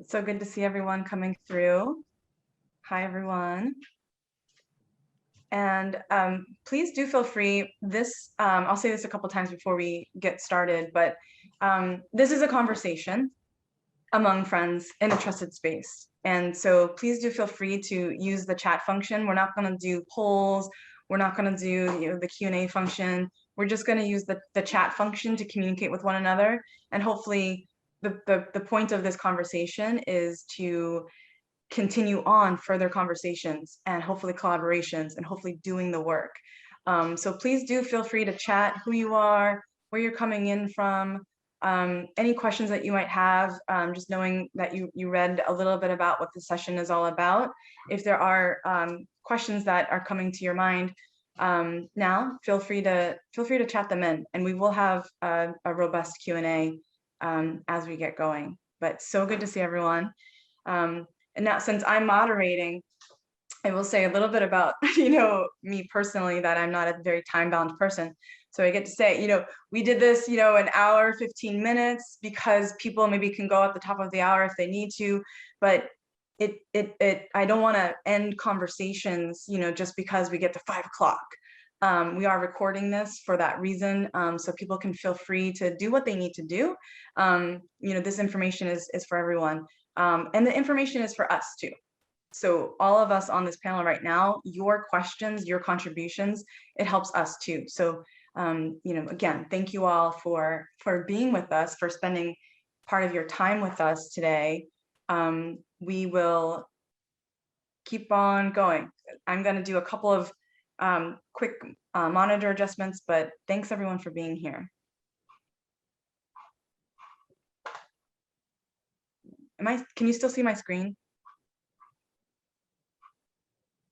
It's so good to see everyone coming through. Hi, everyone. And please do feel free. I'll say this a couple times before we get started, but this is a conversation among friends in a trusted space. And so please do feel free to use the chat function. We're not going to do polls. We're not going to do the Q&A function. We're just going to use the chat function to communicate with one another. And hopefully the point of this conversation is to continue on further conversations and hopefully collaborations and hopefully doing the work. So please do feel free to chat who you are, where you're coming in from, any questions that you might have, just knowing that you read a little bit about what the session is all about. If there are questions that are coming to your mind now, feel free to chat them in, and we will have a robust Q&A as we get going. But so good to see everyone. And now, since I'm moderating, I will say a little bit about, me personally, that I'm not a very time-bound person. So I get to say, we did this, an hour, 15 minutes, because people maybe can go at the top of the hour if they need to, but I don't want to end conversations, just because we get to 5 o'clock. We are recording this for that reason, so people can feel free to do what they need to do. This information is for everyone. And the information is for us too. So all of us on this panel right now, your questions, your contributions, it helps us too. So, again, thank you all for being with us, for spending part of your time with us today. We will keep on going. I'm going to do a couple of quick monitor adjustments, but thanks everyone for being here. Can you still see my screen?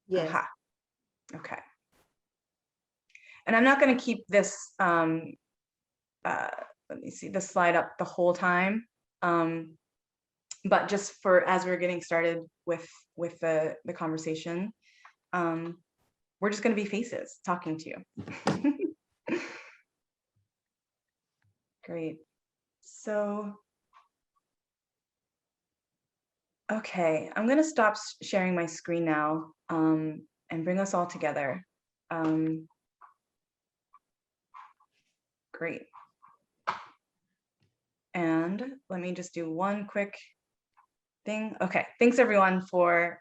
Yes. Aha. Okay. And I'm not going to keep this, let me see, this slide up the whole time. But just as we're getting started with the conversation, we're just going to be faces talking to you. Great. So, okay, I'm going to stop sharing my screen now and bring us all together. Great. And let me just do one quick thing. Okay, thanks everyone for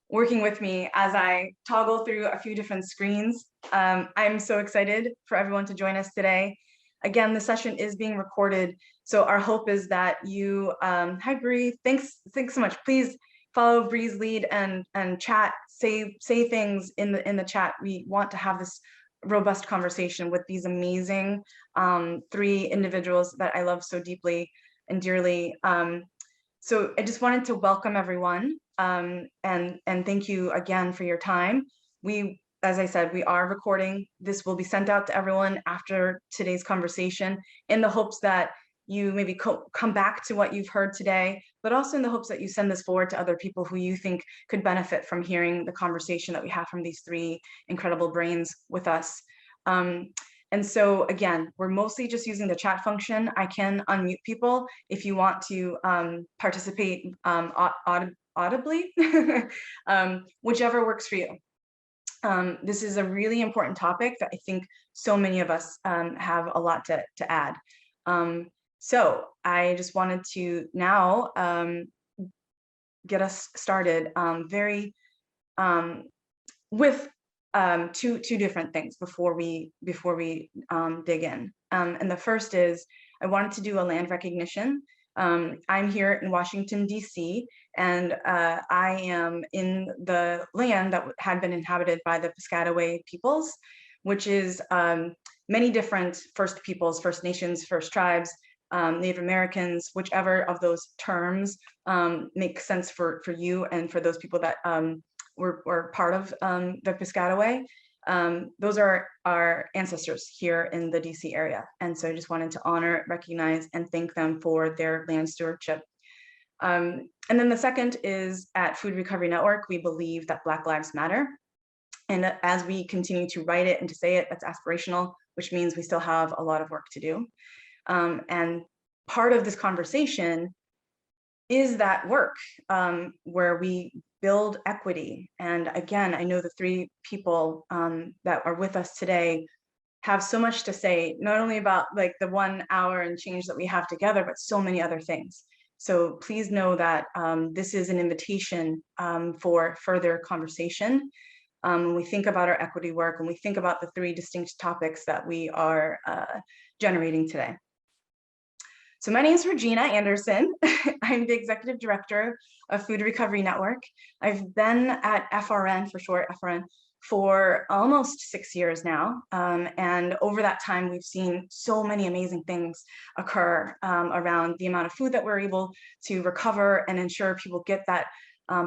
working with me as I toggle through a few different screens. I'm so excited for everyone to join us today. Again, the session is being recorded, so our hope is that you, hi Bree, thanks so much. Please follow Bree's lead and chat, say things in the chat. We want to have this robust conversation with these amazing 3 individuals that I love so deeply and dearly. So I just wanted to welcome everyone and thank you again for your time. As I said, we are recording. This will be sent out to everyone after today's conversation, in the hopes that you maybe come back to what you've heard today, but also in the hopes that you send this forward to other people who you think could benefit from hearing the conversation that we have from these 3 incredible brains with us. And so again, we're mostly just using the chat function. I can unmute people if you want to participate audibly, whichever works for you. This is a really important topic that I think so many of us have a lot to add. So I just wanted to now get us started with two different things before we dig in. And the first is I wanted to do a land recognition. I'm here in Washington, D.C., and I am in the land that had been inhabited by the Piscataway peoples, which is many different First Peoples, First Nations, First Tribes, Native Americans, whichever of those terms makes sense for you and for those people that were part of the Piscataway. Those are our ancestors here in the DC area. And so I just wanted to honor, recognize, and thank them for their land stewardship. And then the second is, at Food Recovery Network, we believe that Black Lives Matter. And as we continue to write it and to say it, that's aspirational, which means we still have a lot of work to do. And part of this conversation is that work where we build equity. And again, I know the three people that are with us today have so much to say, not only about like the 1 hour and change that we have together, but so many other things. So please know that this is an invitation for further conversation. When we think about our equity work, when we think about the three distinct topics that we are generating today. So my name is Regina Anderson. I'm the Executive Director of Food Recovery Network. I've been at FRN, for short, FRN, for almost 6 years now. And over that time, we've seen so many amazing things occur around the amount of food that we're able to recover and ensure people get that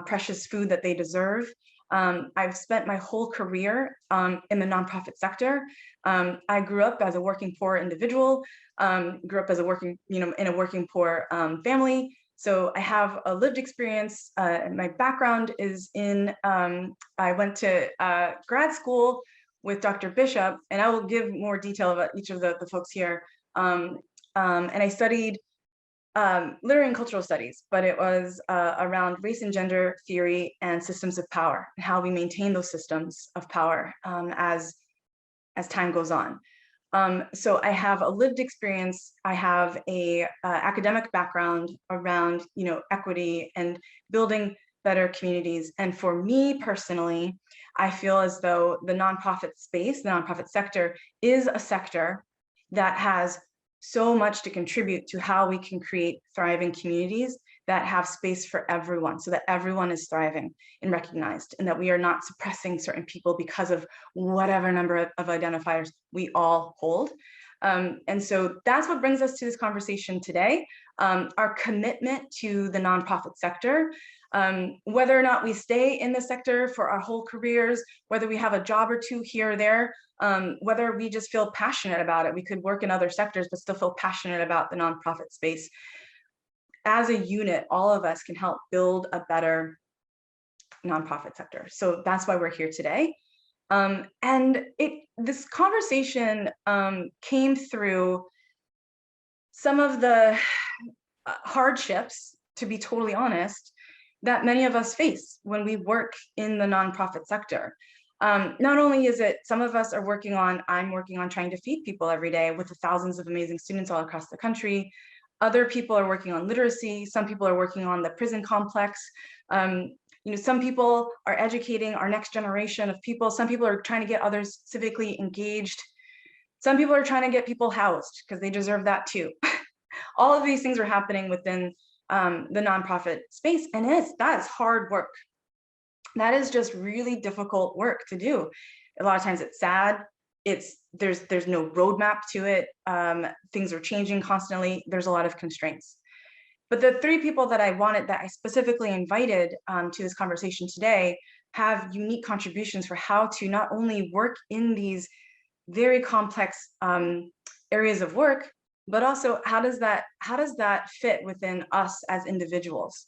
precious food that they deserve. I've spent my whole career in the nonprofit sector. I grew up as a working poor individual, grew up as a working, in a working poor family. So I have a lived experience. My background is in, I went to grad school with Dr. Bishop, and I will give more detail about each of the folks here. And I studied literary and cultural studies, but it was around race and gender theory and systems of power, and how we maintain those systems of power as time goes on. So I have a lived experience. I have a academic background around, equity and building better communities. And for me personally, I feel as though the nonprofit space, the nonprofit sector, is a sector that has so much to contribute to how we can create thriving communities that have space for everyone, so that everyone is thriving and recognized, and that we are not suppressing certain people because of whatever number of identifiers we all hold. And so that's what brings us to this conversation today. Our commitment to the nonprofit sector, whether or not we stay in the sector for our whole careers, whether we have a job or two here or there, whether we just feel passionate about it. We could work in other sectors, but still feel passionate about the nonprofit space. As a unit, all of us can help build a better nonprofit sector. So that's why we're here today. And this conversation came through some of the hardships, to be totally honest, that many of us face when we work in the nonprofit sector. Not only is it, some of us are working on, I'm working on trying to feed people every day with the thousands of amazing students all across the country. Other people are working on literacy. Some people are working on the prison complex. Some people are educating our next generation of people. Some people are trying to get others civically engaged. Some people are trying to get people housed because they deserve that too. All of these things are happening within the nonprofit space, and that is hard work. That is just really difficult work to do. A lot of times it's sad. There's no roadmap to it. Things are changing constantly. There's a lot of constraints. But the three people that I specifically invited to this conversation today have unique contributions for how to not only work in these very complex areas of work, but also how does that fit within us as individuals?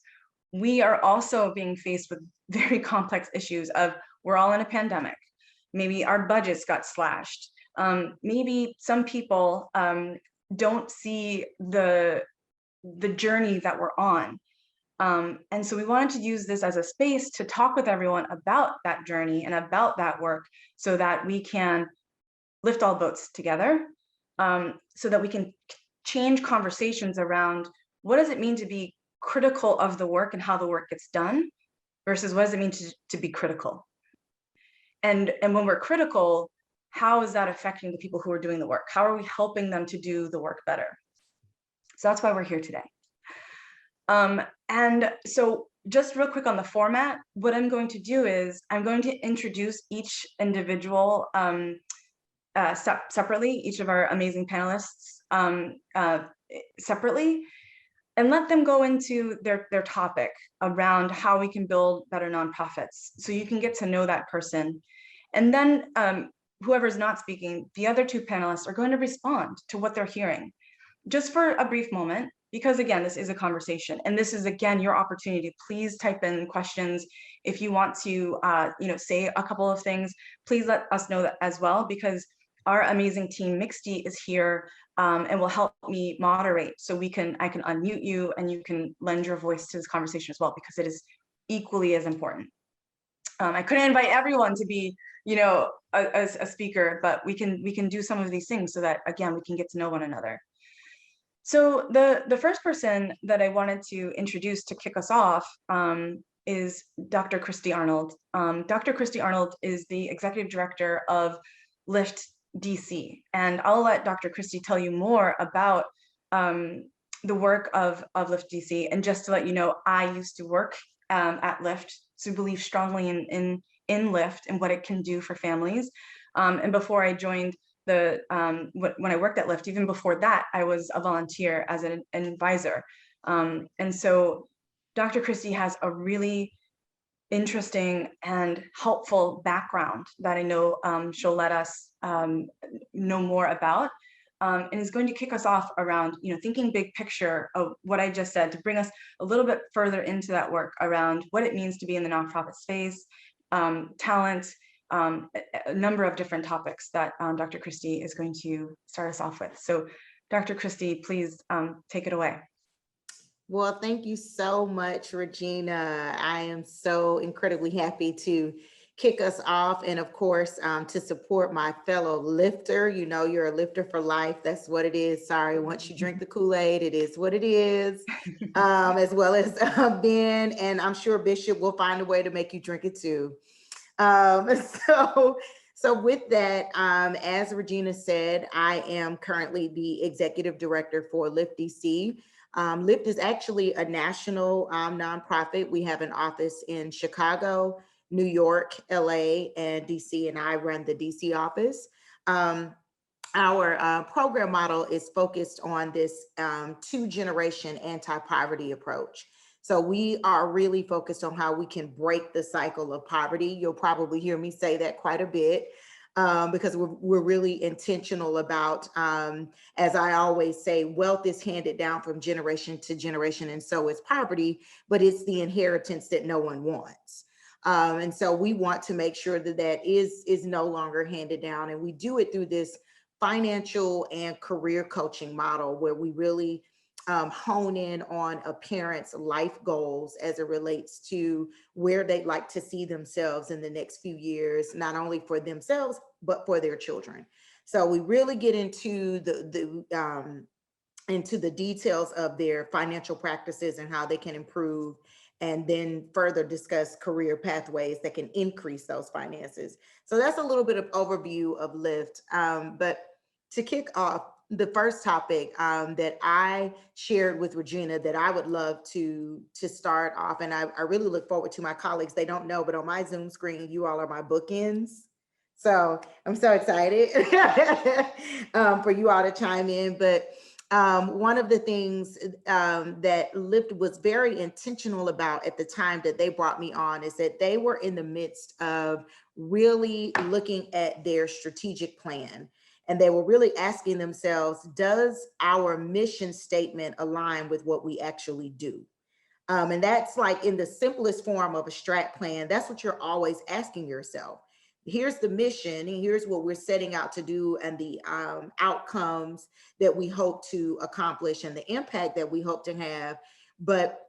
We are also being faced with very complex issues of, we're all in a pandemic. Maybe our budgets got slashed. Maybe some people don't see the journey that we're on. And so we wanted to use this as a space to talk with everyone about that journey and about that work, so that we can lift all boats together, so that we can change conversations around what does it mean to be critical of the work and how the work gets done, versus what does it mean to be critical. And when we're critical, how is that affecting the people who are doing the work? How are we helping them to do the work better? So that's why we're here today. And so just real quick on the format, what I'm going to do is I'm going to introduce each individual separately, each of our amazing panelists separately, and let them go into their topic around how we can build better nonprofits. So you can get to know that person. And then whoever's not speaking, the other two panelists are going to respond to what they're hearing, just for a brief moment, because again, this is a conversation, and this is again your opportunity. Please type in questions. If you want to say a couple of things, please let us know that as well, because our amazing team Mixty is here and will help me moderate, so I can unmute you and you can lend your voice to this conversation as well, because it is equally as important. I couldn't invite everyone to be, you know, a speaker, but we can do some of these things so that, again, we can get to know one another. So the first person that I wanted to introduce to kick us off is Dr. Christy Arnold. Dr. Christy Arnold is the executive director of LIFT DC, and I'll let Dr. Christy tell you more about the work of LIFT DC. And just to let you know, I used to work at LIFT, so believe strongly in LIFT and what it can do for families. And before I joined when I worked at LIFT, even before that, I was a volunteer as an advisor. And so Dr. Christy has a really interesting and helpful background that I know she'll let us know more about, and is going to kick us off around, you know, thinking big picture of what I just said, to bring us a little bit further into that work around what it means to be in the nonprofit space, talent, a number of different topics that Dr. Christy is going to start us off with. So Dr. Christy, please take it away. Well, thank you so much, Regina. I am so incredibly happy to kick us off, and of course, to support my fellow lifter. You know, you're a lifter for life. That's what it is. Sorry, once you drink the Kool-Aid, it is what it is. As well as Ben, and I'm sure Bishop will find a way to make you drink it too. So with that, as Regina said, I am currently the executive director for LIFT DC. LIFT is actually a national nonprofit. We have an office in Chicago, New York, LA, and DC, and I run the DC office. Our program model is focused on this two-generation anti-poverty approach. So we are really focused on how we can break the cycle of poverty. You'll probably hear me say that quite a bit, because we're really intentional about, as I always say, wealth is handed down from generation to generation, and so is poverty, but it's the inheritance that no one wants. And so we want to make sure that that is no longer handed down, and we do it through this financial and career coaching model where we really hone in on a parent's life goals as it relates to where they'd like to see themselves in the next few years, not only for themselves, but for their children. So we really get into the details of their financial practices and how they can improve, and then further discuss career pathways that can increase those finances. So that's a little bit of overview of LIFT. But to kick off, the first topic that I shared with Regina that I would love to start off, and I really look forward to my colleagues. They don't know, but on my Zoom screen, you all are my bookends. So I'm so excited for you all to chime in. But one of the things that LIFT was very intentional about at the time that they brought me on is that they were in the midst of really looking at their strategic plan. And they were really asking themselves, does our mission statement align with what we actually do? And that's like in the simplest form of a strat plan. That's what you're always asking yourself. Here's the mission, and here's what we're setting out to do, and the outcomes that we hope to accomplish and the impact that we hope to have. But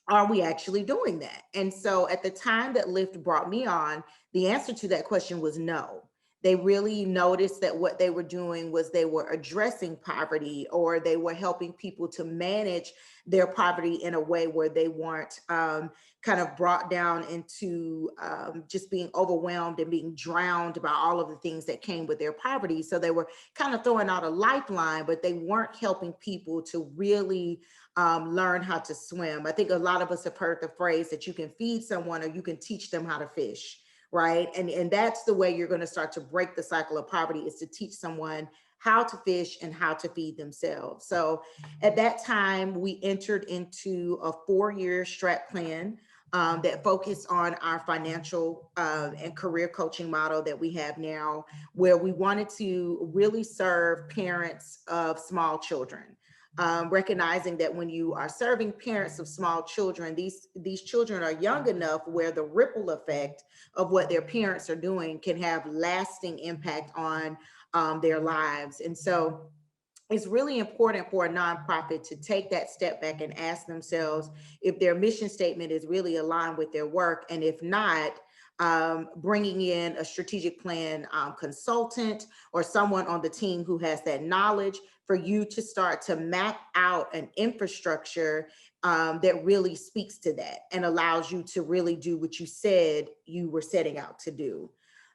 are we actually doing that? And so at the time that LIFT brought me on, the answer to that question was no. They really noticed that what they were doing was they were addressing poverty, or they were helping people to manage their poverty in a way where they weren't kind of brought down into just being overwhelmed and being drowned by all of the things that came with their poverty. So they were kind of throwing out a lifeline, but they weren't helping people to really learn how to swim. I think a lot of us have heard the phrase that you can feed someone or you can teach them how to fish. Right. And that's the way you're going to start to break the cycle of poverty, is to teach someone how to fish and how to feed themselves. So at that time, we entered into a 4-year strat plan that focused on our financial and career coaching model that we have now, where we wanted to really serve parents of small children. Recognizing that when you are serving parents of small children, these children are young enough where the ripple effect of what their parents are doing can have lasting impact on their lives. And so it's really important for a nonprofit to take that step back and ask themselves if their mission statement is really aligned with their work. And if not, bringing in a strategic plan consultant or someone on the team who has that knowledge for you to start to map out an infrastructure that really speaks to that and allows you to really do what you said you were setting out to do.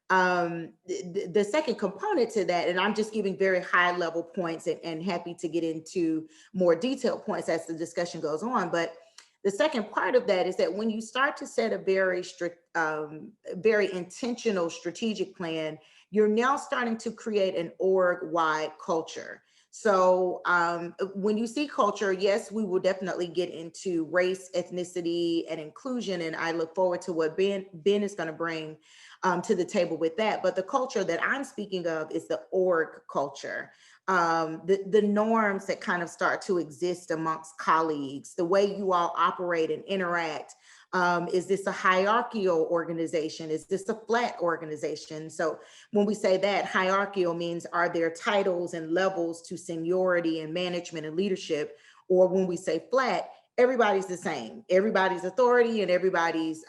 The second component to that, and I'm just giving very high level points and happy to get into more detailed points as the discussion goes on, but the second part of that is that when you start to set a very strict, very intentional strategic plan, you're now starting to create an org-wide culture. So when you see culture, yes, we will definitely get into race, ethnicity, and inclusion. And I look forward to what Ben is going to bring to the table with that. But the culture that I'm speaking of is the org culture. The norms that kind of start to exist amongst colleagues, the way you all operate and interact. Is this a hierarchical organization? Is this a flat organization? So when we say that, hierarchical means, are there titles and levels to seniority and management and leadership? Or when we say flat, everybody's the same. Everybody's authority and everybody's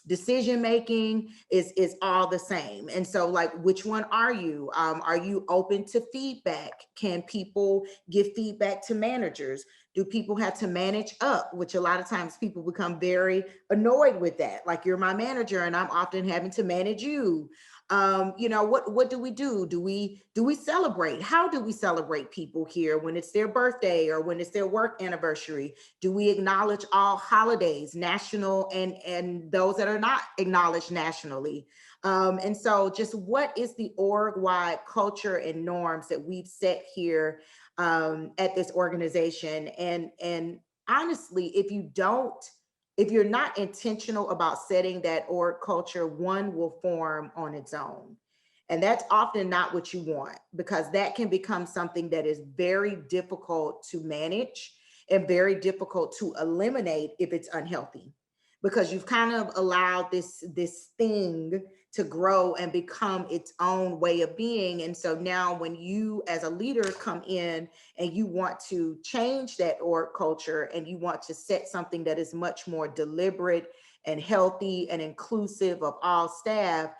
decision making is all the same. And so, like, which one are you? Are you open to feedback? Can people give feedback to managers? Do people have to manage up? Which a lot of times people become very annoyed with that. Like, you're my manager and I'm often having to manage you. You know, what do we do? Do we celebrate? How do we celebrate people here when it's their birthday or when it's their work anniversary? Do we acknowledge all holidays, national and those that are not acknowledged nationally? And so just what is the org-wide culture and norms that we've set here at this organization? And honestly, if you're not intentional about setting that org culture, one will form on its own. And that's often not what you want, because that can become something that is very difficult to manage and very difficult to eliminate if it's unhealthy, because you've kind of allowed this thing to grow and become its own way of being. And so now when you as a leader come in and you want to change that org culture and you want to set something that is much more deliberate and healthy and inclusive of all staff,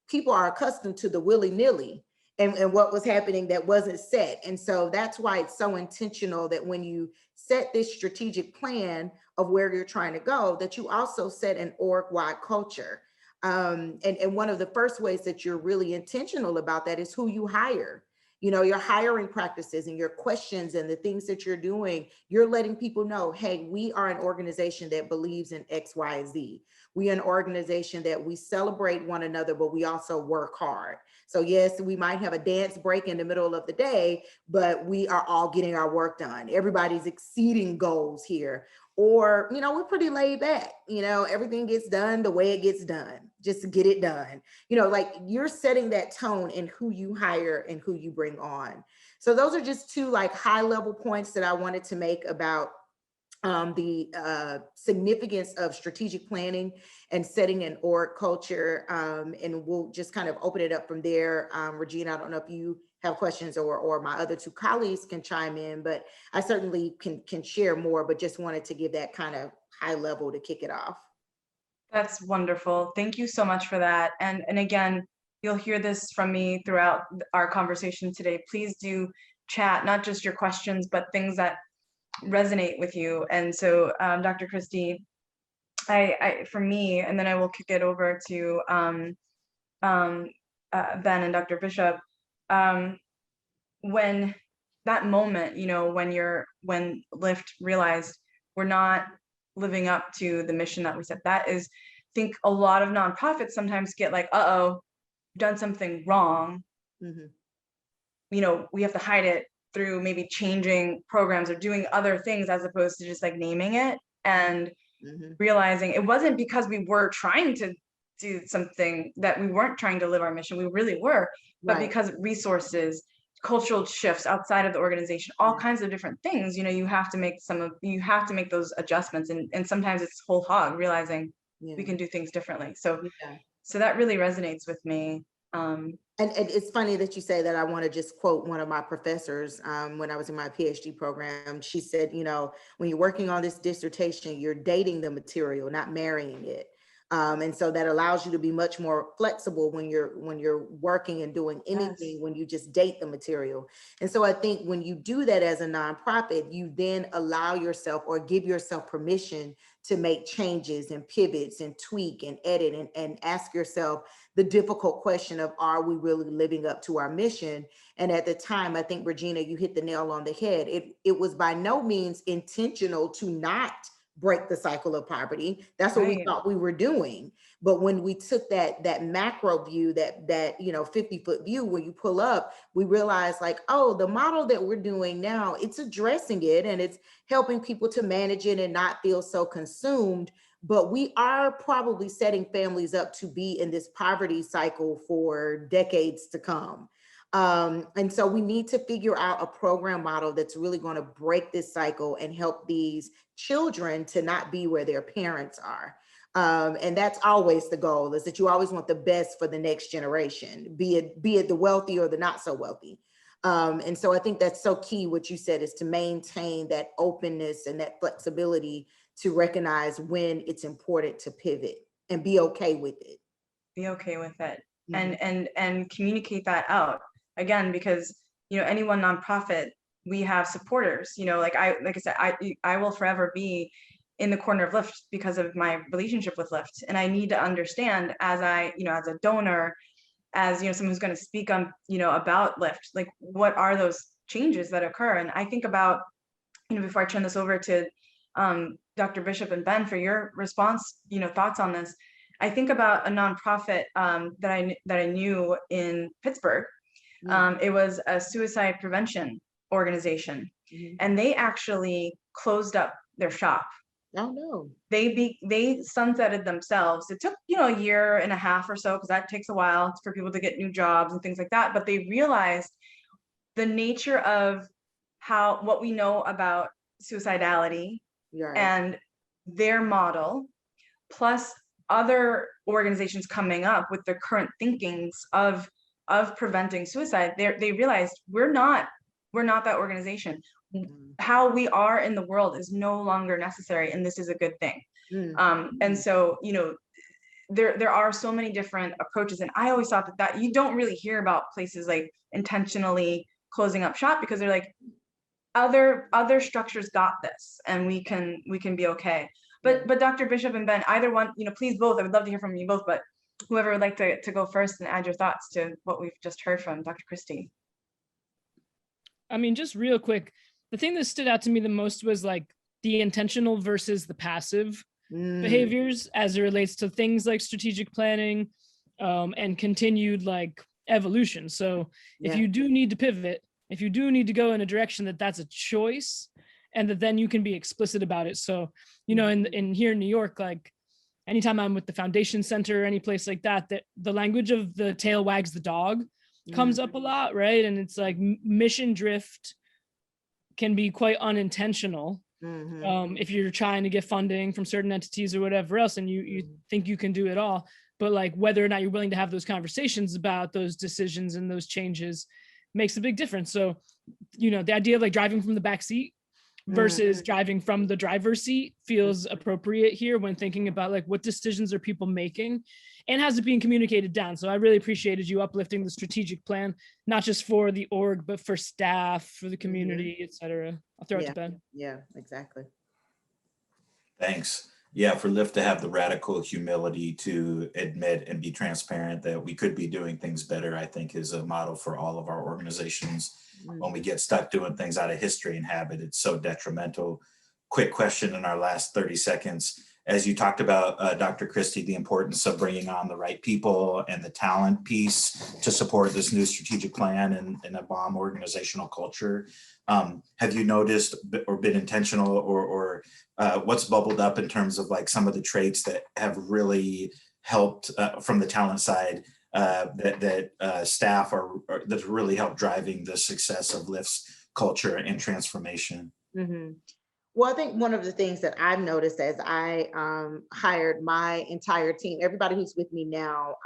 people are accustomed to the willy-nilly and what was happening that wasn't set. And so that's why it's so intentional that when you set this strategic plan of where you're trying to go, that you also set an org-wide culture. And one of the first ways that you're really intentional about that is who you hire. You know, your hiring practices and your questions and the things that you're doing, you're letting people know, hey, we are an organization that believes in X, Y, and Z. We are an organization that we celebrate one another, but we also work hard. So yes, we might have a dance break in the middle of the day, but we are all getting our work done. Everybody's exceeding goals here. Or, you know, we're pretty laid back, you know, everything gets done the way it gets done, just to get it done. You know, like, you're setting that tone in who you hire and who you bring on. So those are just two like high level points that I wanted to make about the significance of strategic planning and setting an org culture. And we'll just kind of open it up from there. Regina, I don't know if you have questions or my other two colleagues can chime in, but I certainly can share more, but just wanted to give that kind of high level to kick it off. That's wonderful. Thank you so much for that. And again, you'll hear this from me throughout our conversation today. Please do chat, not just your questions, but things that resonate with you. And so, Dr. Christy, I for me, and then I will kick it over to Ben and Dr. Bishop. When that moment, you know, when Lyft realized we're not living up to the mission that we set, that is, I think a lot of nonprofits sometimes get like, uh-oh, done something wrong. Mm-hmm. You know, we have to hide it through maybe changing programs or doing other things as opposed to just like naming it and realizing it wasn't because we were trying to do something, that we weren't trying to live our mission. We really were, but because resources, cultural shifts outside of the organization, all kinds of different things, you know, you have to make those adjustments. And sometimes it's whole hog realizing we can do things differently. So that really resonates with me. And it's funny that you say that. I want to just quote one of my professors when I was in my PhD program. She said, you know, when you're working on this dissertation, you're dating the material, not marrying it. And so that allows you to be much more flexible when you're working and doing anything, Yes. when you just date the material. And so I think when you do that as a nonprofit, you then allow yourself or give yourself permission to make changes and pivots and tweak and edit and ask yourself the difficult question of, are we really living up to our mission? And at the time, I think, Regina, you hit the nail on the head. It was by no means intentional to not break the cycle of poverty. That's what we Right. thought we were doing. But when we took that macro view, that 50-foot view, when you pull up, we realized like, oh, the model that we're doing now, it's addressing it and it's helping people to manage it and not feel so consumed. But we are probably setting families up to be in this poverty cycle for decades to come. And so we need to figure out a program model that's really going to break this cycle and help these children to not be where their parents are. And that's always the goal, is that you always want the best for the next generation, be it the wealthy or the not so wealthy. And so I think that's so key. What you said is to maintain that openness and that flexibility to recognize when it's important to pivot and be okay with it. Be okay with it. Mhm. And communicate that out again, because any one nonprofit, we have supporters, like I said, I will forever be in the corner of Lyft because of my relationship with Lyft, and I need to understand, as as a donor, as someone who's going to speak on about Lyft, like what are those changes that occur. And I think about, before I turn this over to Dr. Bishop and Ben for your response, thoughts on this, I think about a nonprofit that I knew in Pittsburgh. It was a suicide prevention organization, Mhm. and they actually closed up their shop. Oh no. They sunsetted themselves. It took a year and a half or so, because that takes a while for people to get new jobs and things like that. But they realized the nature of what we know about suicidality You're right. and their model, plus other organizations coming up with the current thinkings of preventing suicide. They realized we're not that organization. Mhm. How we are in the world is no longer necessary, and this is a good thing. And so there are so many different approaches, and I always thought that you don't really hear about places like intentionally closing up shop, because they're like, other structures got this, and we can be okay. But Dr. Bishop and Ben, either one, please both, I would love to hear from you both, but whoever would like to go first and add your thoughts to what we've just heard from Dr. Christy. I mean, just real quick, the thing that stood out to me the most was like the intentional versus the passive behaviors as it relates to things like strategic planning and continued like evolution. So if you do need to pivot, if you do need to go in a direction, that's a choice, and that then you can be explicit about it. So, in here in New York, like anytime I'm with the Foundation Center or any place like that, that the language of the tail wags the dog comes up a lot, right? And it's like mission drift can be quite unintentional. If you're trying to get funding from certain entities or whatever else, and you think you can do it all, but like whether or not you're willing to have those conversations about those decisions and those changes makes a big difference. So, the idea of like driving from the back seat versus driving from the driver's seat feels appropriate here when thinking about like what decisions are people making and has it being communicated down. So I really appreciated you uplifting the strategic plan, not just for the org, but for staff, for the community, et cetera. I'll throw it to Ben. Yeah, exactly. Thanks. Yeah, for Lyft to have the radical humility to admit and be transparent that we could be doing things better, I think is a model for all of our organizations. When we get stuck doing things out of history and habit, it's so detrimental. Quick question in our last 30 seconds. As you talked about, Dr. Christy, the importance of bringing on the right people and the talent piece to support this new strategic plan and a bomb organizational culture. Have you noticed or been intentional or what's bubbled up in terms of like some of the traits that have really helped from the talent side that staff are that really helped driving the success of Lyft's culture and transformation? Well, I think one of the things that I've noticed as I hired my entire team, everybody who's with me now,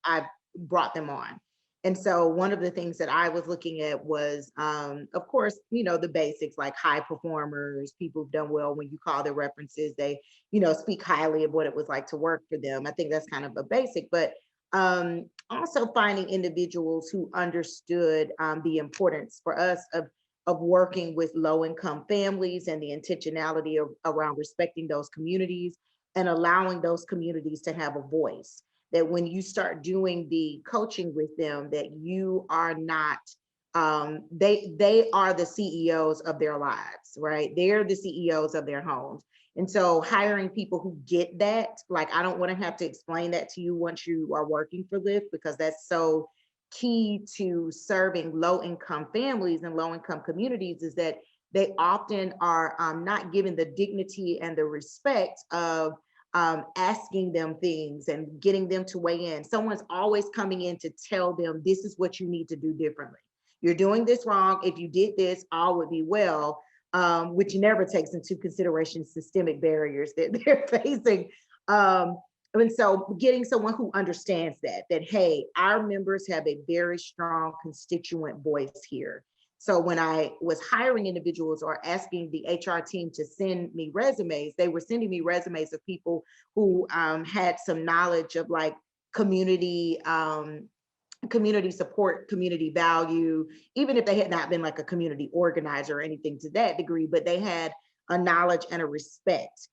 I've brought them on. And so one of the things that I was looking at was, of course, the basics, like high performers, people who've done well. When you call their references, they, speak highly of what it was like to work for them. I think that's kind of a basic, but also finding individuals who understood the importance for us of working with low-income families and the intentionality around respecting those communities and allowing those communities to have a voice. That when you start doing the coaching with them, that you are not, they are the CEOs of their lives, right? They're the CEOs of their homes. And so hiring people who get that, like, I don't want to have to explain that to you once you are working for Lyft, because that's so key to serving low-income families and low-income communities, is that they often are not given the dignity and the respect of asking them things and getting them to weigh in. Someone's always coming in to tell them, this is what you need to do differently. You're doing this wrong. If you did this, all would be well, which never takes into consideration systemic barriers that they're facing. And so getting someone who understands that, hey, our members have a very strong constituent voice here. So when I was hiring individuals or asking the HR team to send me resumes, they were sending me resumes of people who had some knowledge of like community support, community value, even if they had not been like a community organizer or anything to that degree, but they had a knowledge and a respect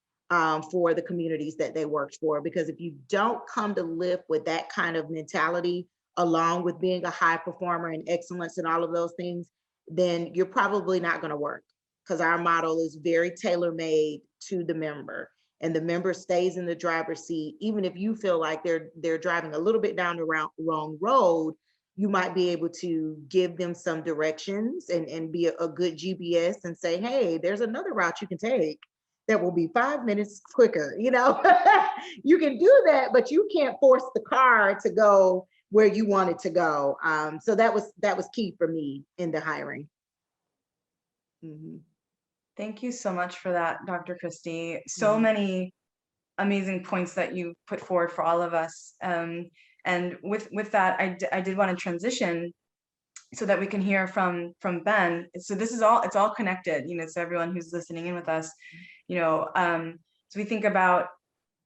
for the communities that they worked for. Because if you don't come to Lyft with that kind of mentality, along with being a high performer and excellence and all of those things, then you're probably not going to work, because our model is very tailor-made to the member, and the member stays in the driver's seat. Even if you feel like they're driving a little bit down the wrong road, you might be able to give them some directions and be a good GPS and say, hey, there's another route you can take that will be 5 minutes quicker. You can do that, but you can't force the car to go where you want it to go. So that was key for me in the hiring. Mm-hmm. Thank you so much for that, Dr. Christy. So many amazing points that you put forward for all of us. And with that, I did want to transition so that we can hear from Ben. So this is all, it's all connected, so everyone who's listening in with us, so we think about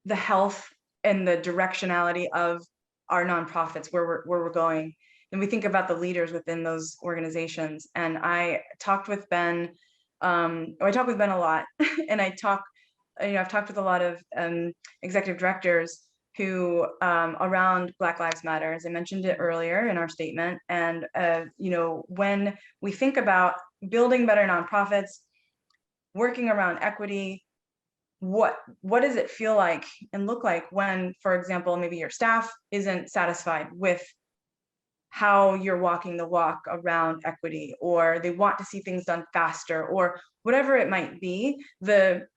the health and the directionality of our nonprofits, where we're going. And we think about the leaders within those organizations. And I talked with Ben, I talk with Ben a lot, and I've talked with a lot of executive directors who around Black Lives Matter, as I mentioned it earlier in our statement. And when we think about building better nonprofits, working around equity, what does it feel like and look like when, for example, maybe your staff isn't satisfied with how you're walking the walk around equity, or they want to see things done faster, or whatever it might be, the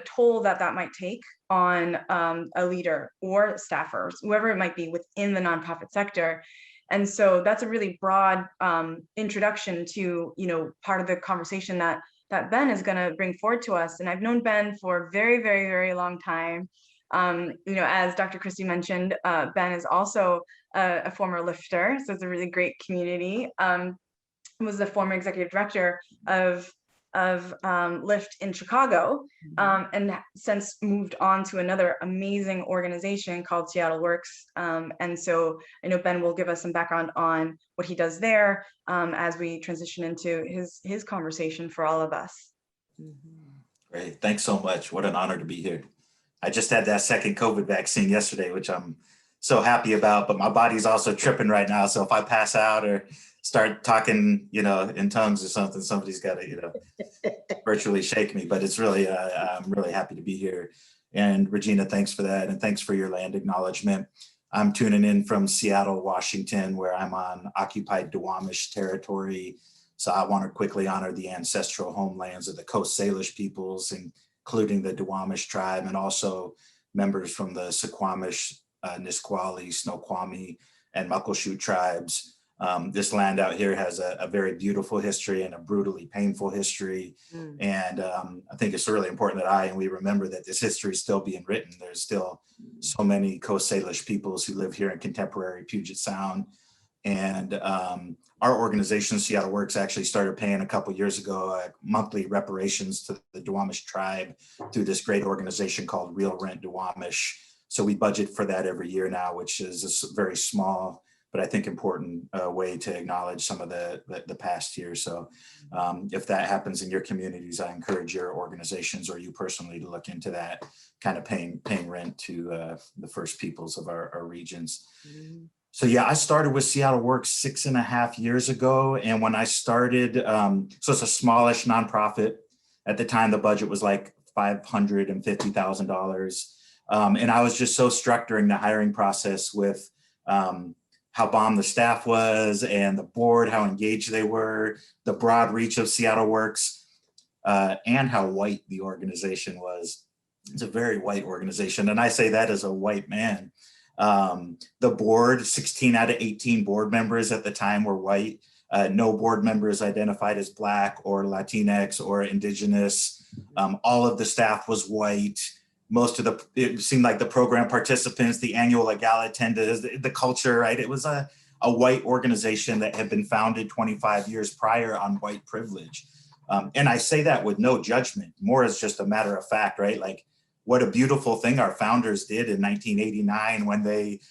toll that might take on a leader or staffers, whoever it might be within the nonprofit sector. And so that's a really broad introduction to part of the conversation that Ben is going to bring forward to us. And I've known Ben for a very, very, very long time. As Dr. Christy mentioned, Ben is also a former Lyfter, so it's a really great community. Was the former executive director of Lyft in Chicago, and since moved on to another amazing organization called Seattle Works. And so I know Ben will give us some background on what he does there as we transition into his conversation for all of us. Great, thanks so much. What an honor to be here. I just had that second COVID vaccine yesterday, which I'm so happy about, but my body's also tripping right now. So if I pass out or start talking, in tongues or something, somebody's got to, virtually shake me. But it's really, I'm really happy to be here. And Regina, thanks for that. And thanks for your land acknowledgement. I'm tuning in from Seattle, Washington, where I'm on occupied Duwamish territory. So I want to quickly honor the ancestral homelands of the Coast Salish peoples, including the Duwamish tribe, and also members from the Suquamish, Nisqually, Snoqualmie, and Muckleshoot tribes. This land out here has a very beautiful history and a brutally painful history. And I think it's really important that we remember that this history is still being written. There's still so many Coast Salish peoples who live here in contemporary Puget Sound. And our organization, Seattle Works, actually started paying a couple years ago monthly reparations to the Duwamish tribe through this great organization called Real Rent Duwamish. So we budget for that every year now, which is a very small, but I think important way to acknowledge some of the past year. So if that happens in your communities, I encourage your organizations or you personally to look into that, kind of paying rent to the First Peoples of our regions. So yeah, I started with Seattle Works 6.5 years ago. And when I started, so it's a smallish nonprofit. At the time, the budget was like $550,000. And I was just so struck during the hiring process with how bomb the staff was and the board, how engaged they were, the broad reach of Seattle Works, and how white the organization was. It's a very white organization. And I say that as a white man. The board, 16 out of 18 board members at the time were white. No board members identified as Black or Latinx or Indigenous. All of the staff was white. It seemed like the program participants, the annual gala attenders, the culture, right? It was a white organization that had been founded 25 years prior on white privilege. And I say that with no judgment, more as just a matter of fact, right? Like, what a beautiful thing our founders did in 1989 when they,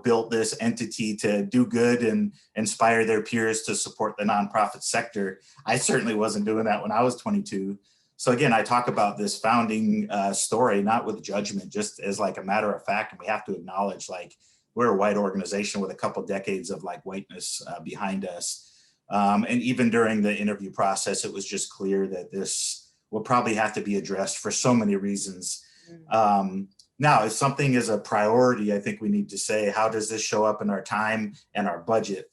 built this entity to do good and inspire their peers to support the nonprofit sector. I certainly wasn't doing that when I was 22. So again, I talk about this founding story, not with judgment, just as like a matter of fact. And we have to acknowledge, like, we're a white organization with a couple decades of like whiteness behind us. And even during the interview process, it was just clear that this will probably have to be addressed for so many reasons. Now, if something is a priority, I think we need to say, how does this show up in our time and our budget?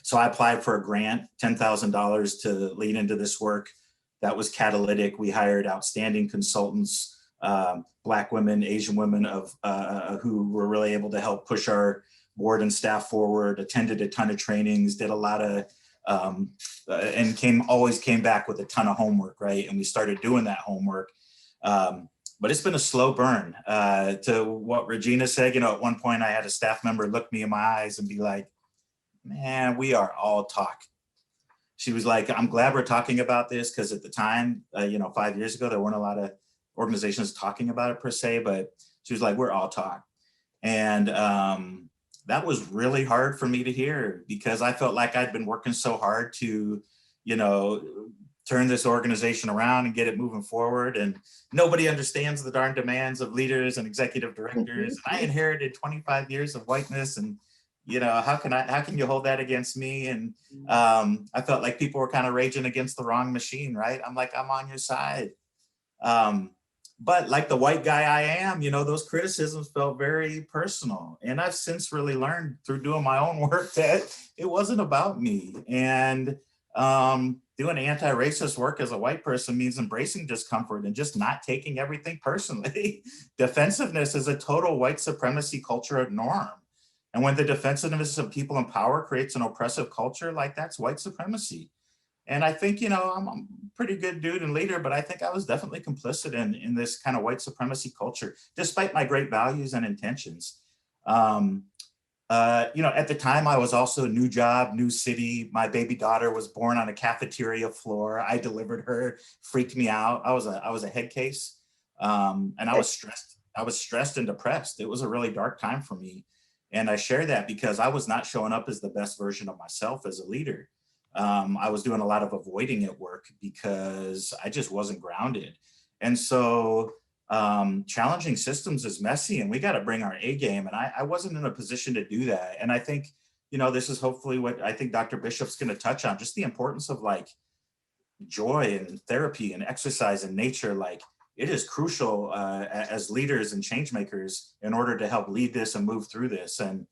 So I applied for a grant, $10,000 to lead into this work. That was catalytic. We hired outstanding consultants, Black women, Asian women who were really able to help push our board and staff forward, attended a ton of trainings, did a lot of, and always came back with a ton of homework, right? And we started doing that homework. But it's been a slow burn. To what Regina said, at one point I had a staff member look me in my eyes and be like, man, we are all talk. She was like, I'm glad we're talking about this, because at the time, 5 years ago, there weren't a lot of organizations talking about it per se, but she was like, we're all talk. And that was really hard for me to hear, because I felt like I'd been working so hard to, turn this organization around and get it moving forward. And nobody understands the darn demands of leaders and executive directors. And I inherited 25 years of whiteness, and how can you hold that against me? And I felt like people were kind of raging against the wrong machine, right? I'm like, I'm on your side. But like the white guy I am, those criticisms felt very personal. And I've since really learned through doing my own work that it wasn't about me. And doing anti-racist work as a white person means embracing discomfort and just not taking everything personally. Defensiveness is a total white supremacy culture norm. And when the defensiveness of people in power creates an oppressive culture, like, that's white supremacy. And I think, I'm a pretty good dude and leader, but I think I was definitely complicit in this kind of white supremacy culture, despite my great values and intentions. At the time, I was also new job, new city. My baby daughter was born on a cafeteria floor. I delivered her, freaked me out. I was a head case, and I was stressed. I was stressed and depressed. It was a really dark time for me. And I share that because I was not showing up as the best version of myself as a leader. I was doing a lot of avoiding at work because I just wasn't grounded. And so challenging systems is messy, and we got to bring our A game. And I wasn't in a position to do that. And I think, this is hopefully what I think Dr. Bishop's going to touch on, just the importance of like joy and therapy and exercise and nature. Like, it is crucial as leaders and change makers in order to help lead this and move through this. And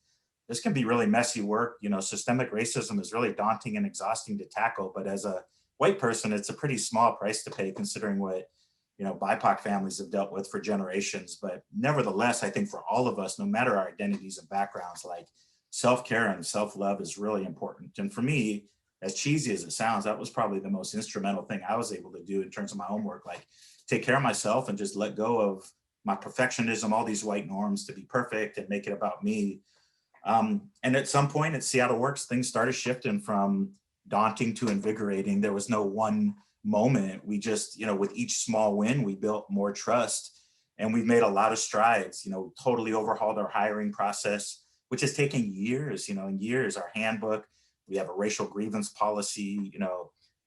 this can be really messy work. Systemic racism is really daunting and exhausting to tackle. But as a white person, it's a pretty small price to pay, considering what BIPOC families have dealt with for generations. But nevertheless, I think for all of us, no matter our identities and backgrounds, like, self-care and self-love is really important. And for me, as cheesy as it sounds, that was probably the most instrumental thing I was able to do in terms of my homework, like take care of myself and just let go of my perfectionism, all these white norms to be perfect and make it about me. And at some point at Seattle Works, things started shifting from daunting to invigorating. There was no one moment. We just, with each small win, we built more trust, and we've made a lot of strides, totally overhauled our hiring process, which has taken years, and years. Our handbook, we have a racial grievance policy,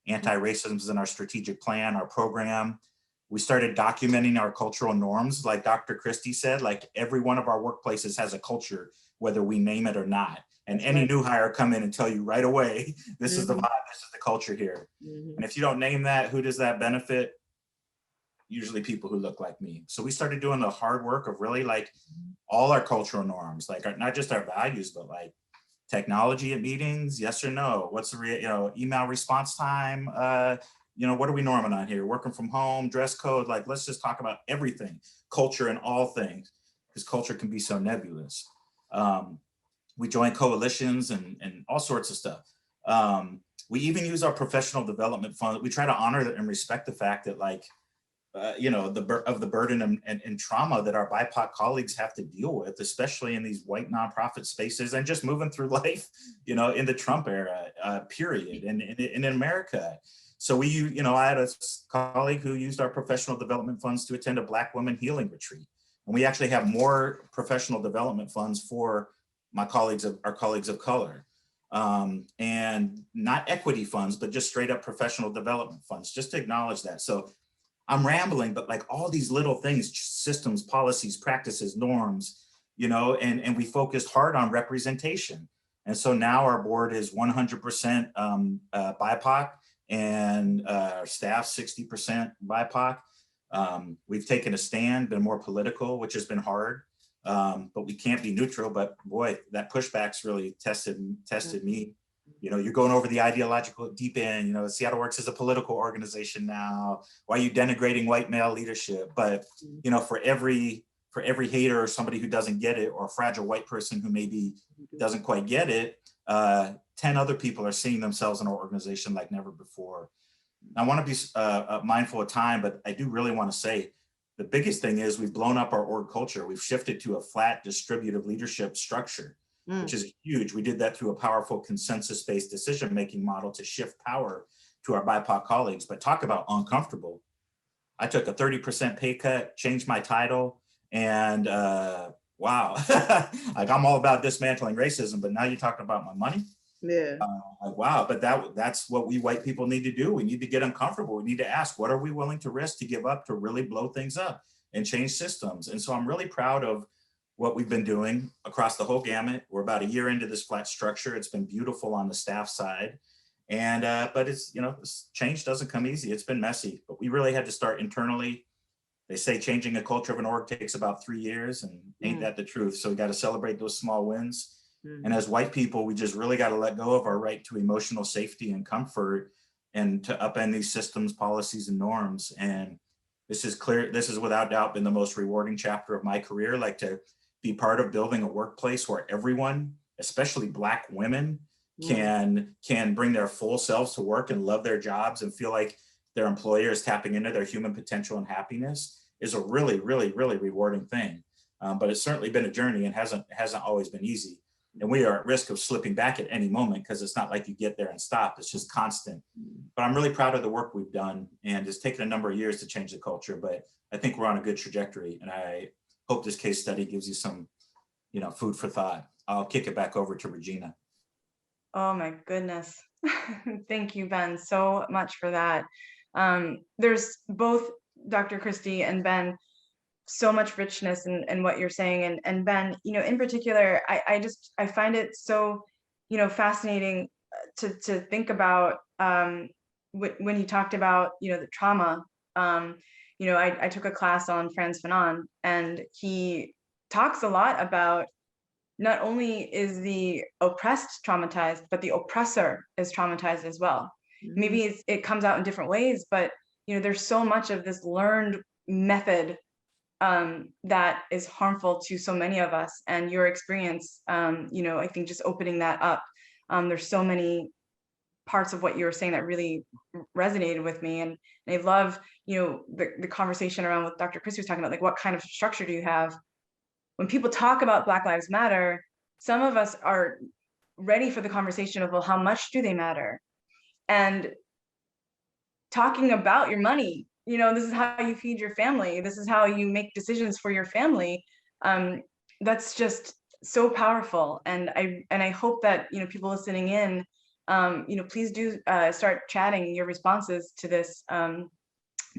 anti-racism is in our strategic plan, our program. We started documenting our cultural norms. Like Dr. Christy said, like every one of our workplaces has a culture, whether we name it or not. And any new hire come in and tell you right away, this is the vibe, this is the culture here. And if you don't name that, who does that benefit? Usually people who look like me. So we started doing the hard work of really like all our cultural norms, like not just our values, but like technology at meetings, yes or no? What's the email response time? What are we norming on here? Working from home, dress code, like let's just talk about everything, culture and all things, because culture can be so nebulous. We join coalitions and all sorts of stuff. We even use our professional development fund. We try to honor and respect the fact that like, the burden and trauma that our BIPOC colleagues have to deal with, especially in these white nonprofit spaces and just moving through life, in the Trump era, period, and in America. So I had a colleague who used our professional development funds to attend a Black women healing retreat. And we actually have more professional development funds for our colleagues of color. And not equity funds, but just straight up professional development funds, just to acknowledge that. So I'm rambling, but like all these little things, systems, policies, practices, norms, and we focused hard on representation. And so now our board is 100% BIPOC, and our staff 60% BIPOC. We've taken a stand, been more political, which has been hard, but we can't be neutral. But boy, that pushback's really tested me. You're going over the ideological deep end. Seattle Works is a political organization now. Why are you denigrating white male leadership? But for every hater or somebody who doesn't get it, or a fragile white person who maybe doesn't quite get it, 10 other people are seeing themselves in our organization like never before. I want to be mindful of time, but I do really want to say the biggest thing is we've blown up our org culture. We've shifted to a flat distributive leadership structure, which is huge. We did that through a powerful consensus-based decision-making model to shift power to our BIPOC colleagues. But talk about uncomfortable. I took a 30% pay cut, changed my title, and wow, like I'm all about dismantling racism, but now you're talking about my money? Yeah. Wow, but that's what we white people need to do. We need to get uncomfortable. We need to ask, what are we willing to risk to give up to really blow things up and change systems? And so I'm really proud of what we've been doing across the whole gamut. We're about a year into this flat structure. It's been beautiful on the staff side. And, but it's, this change doesn't come easy. It's been messy, but we really had to start internally. They say changing a culture of an org takes about 3 years, and ain't that the truth? So we got to celebrate those small wins. And as white people, we just really got to let go of our right to emotional safety and comfort and to upend these systems, policies, and norms. And this is clear. This is without doubt been the most rewarding chapter of my career, like to be part of building a workplace where everyone, especially Black women, can bring their full selves to work and love their jobs and feel like their employer is tapping into their human potential and happiness is a really, really, really rewarding thing. But it's certainly been a journey and hasn't always been easy. And we are at risk of slipping back at any moment because it's not like you get there and stop. It's just constant. But I'm really proud of the work we've done, and it's taken a number of years to change the culture, but I think we're on a good trajectory. And I hope this case study gives you some, food for thought. I'll kick it back over to Regina. Oh my goodness. Thank you, Ben, so much for that. There's both Dr. Christy and Ben, so much richness in what you're saying. And Ben, in particular, I find it so, fascinating to think about when he talked about, the trauma. I took a class on Frantz Fanon, and he talks a lot about not only is the oppressed traumatized, but the oppressor is traumatized as well. Maybe it comes out in different ways, but there's so much of this learned method that is harmful to so many of us. And your experience, I think just opening that up, there's so many parts of what you were saying that really resonated with me. And I love, the conversation around what Dr. Christy was talking about, like, what kind of structure do you have? When people talk about Black Lives Matter, some of us are ready for the conversation of, well, how much do they matter? And talking about your money, this is how you feed your family. This is how you make decisions for your family. That's just so powerful. And I hope that, people listening in, please do start chatting your responses to this, to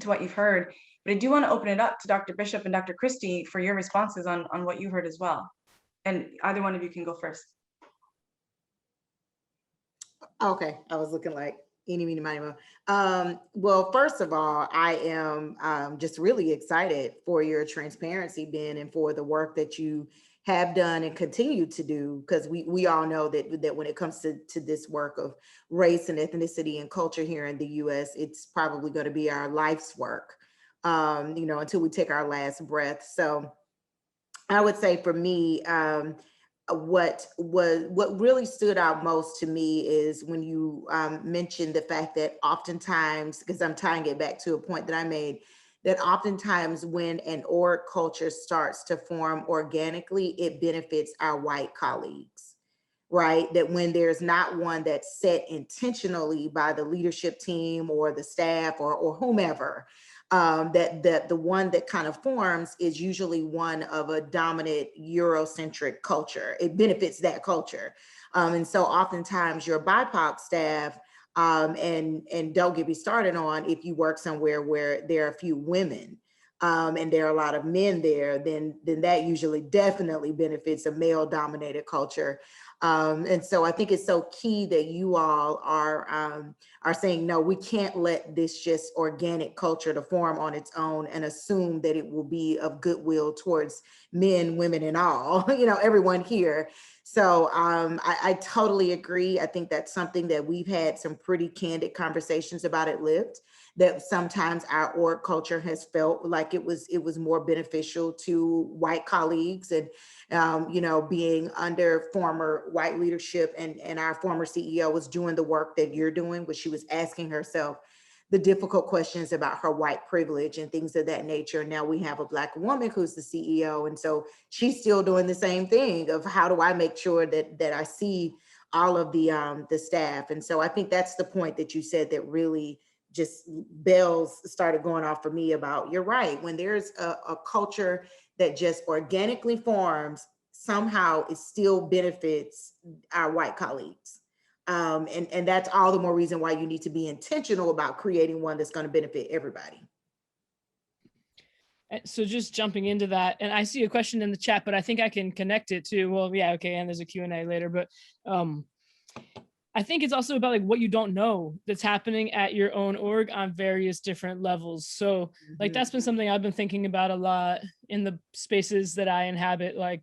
what you've heard. But I do want to open it up to Dr. Bishop and Dr. Christy for your responses on what you heard as well. And either one of you can go first. Okay, I was looking like eeny, meeny, miny, moe. Well, first of all, I am just really excited for your transparency, Ben, and for the work that you have done and continue to do, because we all know that when it comes to this work of race and ethnicity and culture here in the US, it's probably going to be our life's work, until we take our last breath. So I would say for me, what really stood out most to me is when you mentioned the fact that oftentimes, because I'm tying it back to a point that I made, that oftentimes when an org culture starts to form organically, it benefits our white colleagues, right? That when there's not one that's set intentionally by the leadership team or the staff or whomever, that the one that kind of forms is usually one of a dominant Eurocentric culture. It benefits that culture. And so oftentimes your BIPOC staff, and don't get me started on if you work somewhere where there are a few women, and there are a lot of men there, then that usually definitely benefits a male dominated culture. And so I think it's so key that you all are saying, no, we can't let this just organic culture to form on its own and assume that it will be of goodwill towards men, women, and all, everyone here. So I totally agree. I think that's something that we've had some pretty candid conversations about at Lyft, that sometimes our org culture has felt like it was more beneficial to white colleagues, and being under former white leadership, and our former CEO was doing the work that you're doing, where she was asking herself the difficult questions about her white privilege and things of that nature. Now we have a Black woman who's the CEO, and so she's still doing the same thing of how do I make sure that I see all of the staff. And so I think that's the point that you said that really just bells started going off for me about, you're right, when there's a culture that just organically forms, somehow it still benefits our white colleagues. And that's all the more reason why you need to be intentional about creating one that's going to benefit everybody. So just jumping into that, and I see a question in the chat, but I think I can connect it to, well, yeah, okay, and there's a Q&A later, but I think it's also about like what you don't know that's happening at your own org on various different levels. So like that's been something I've been thinking about a lot in the spaces that I inhabit. Like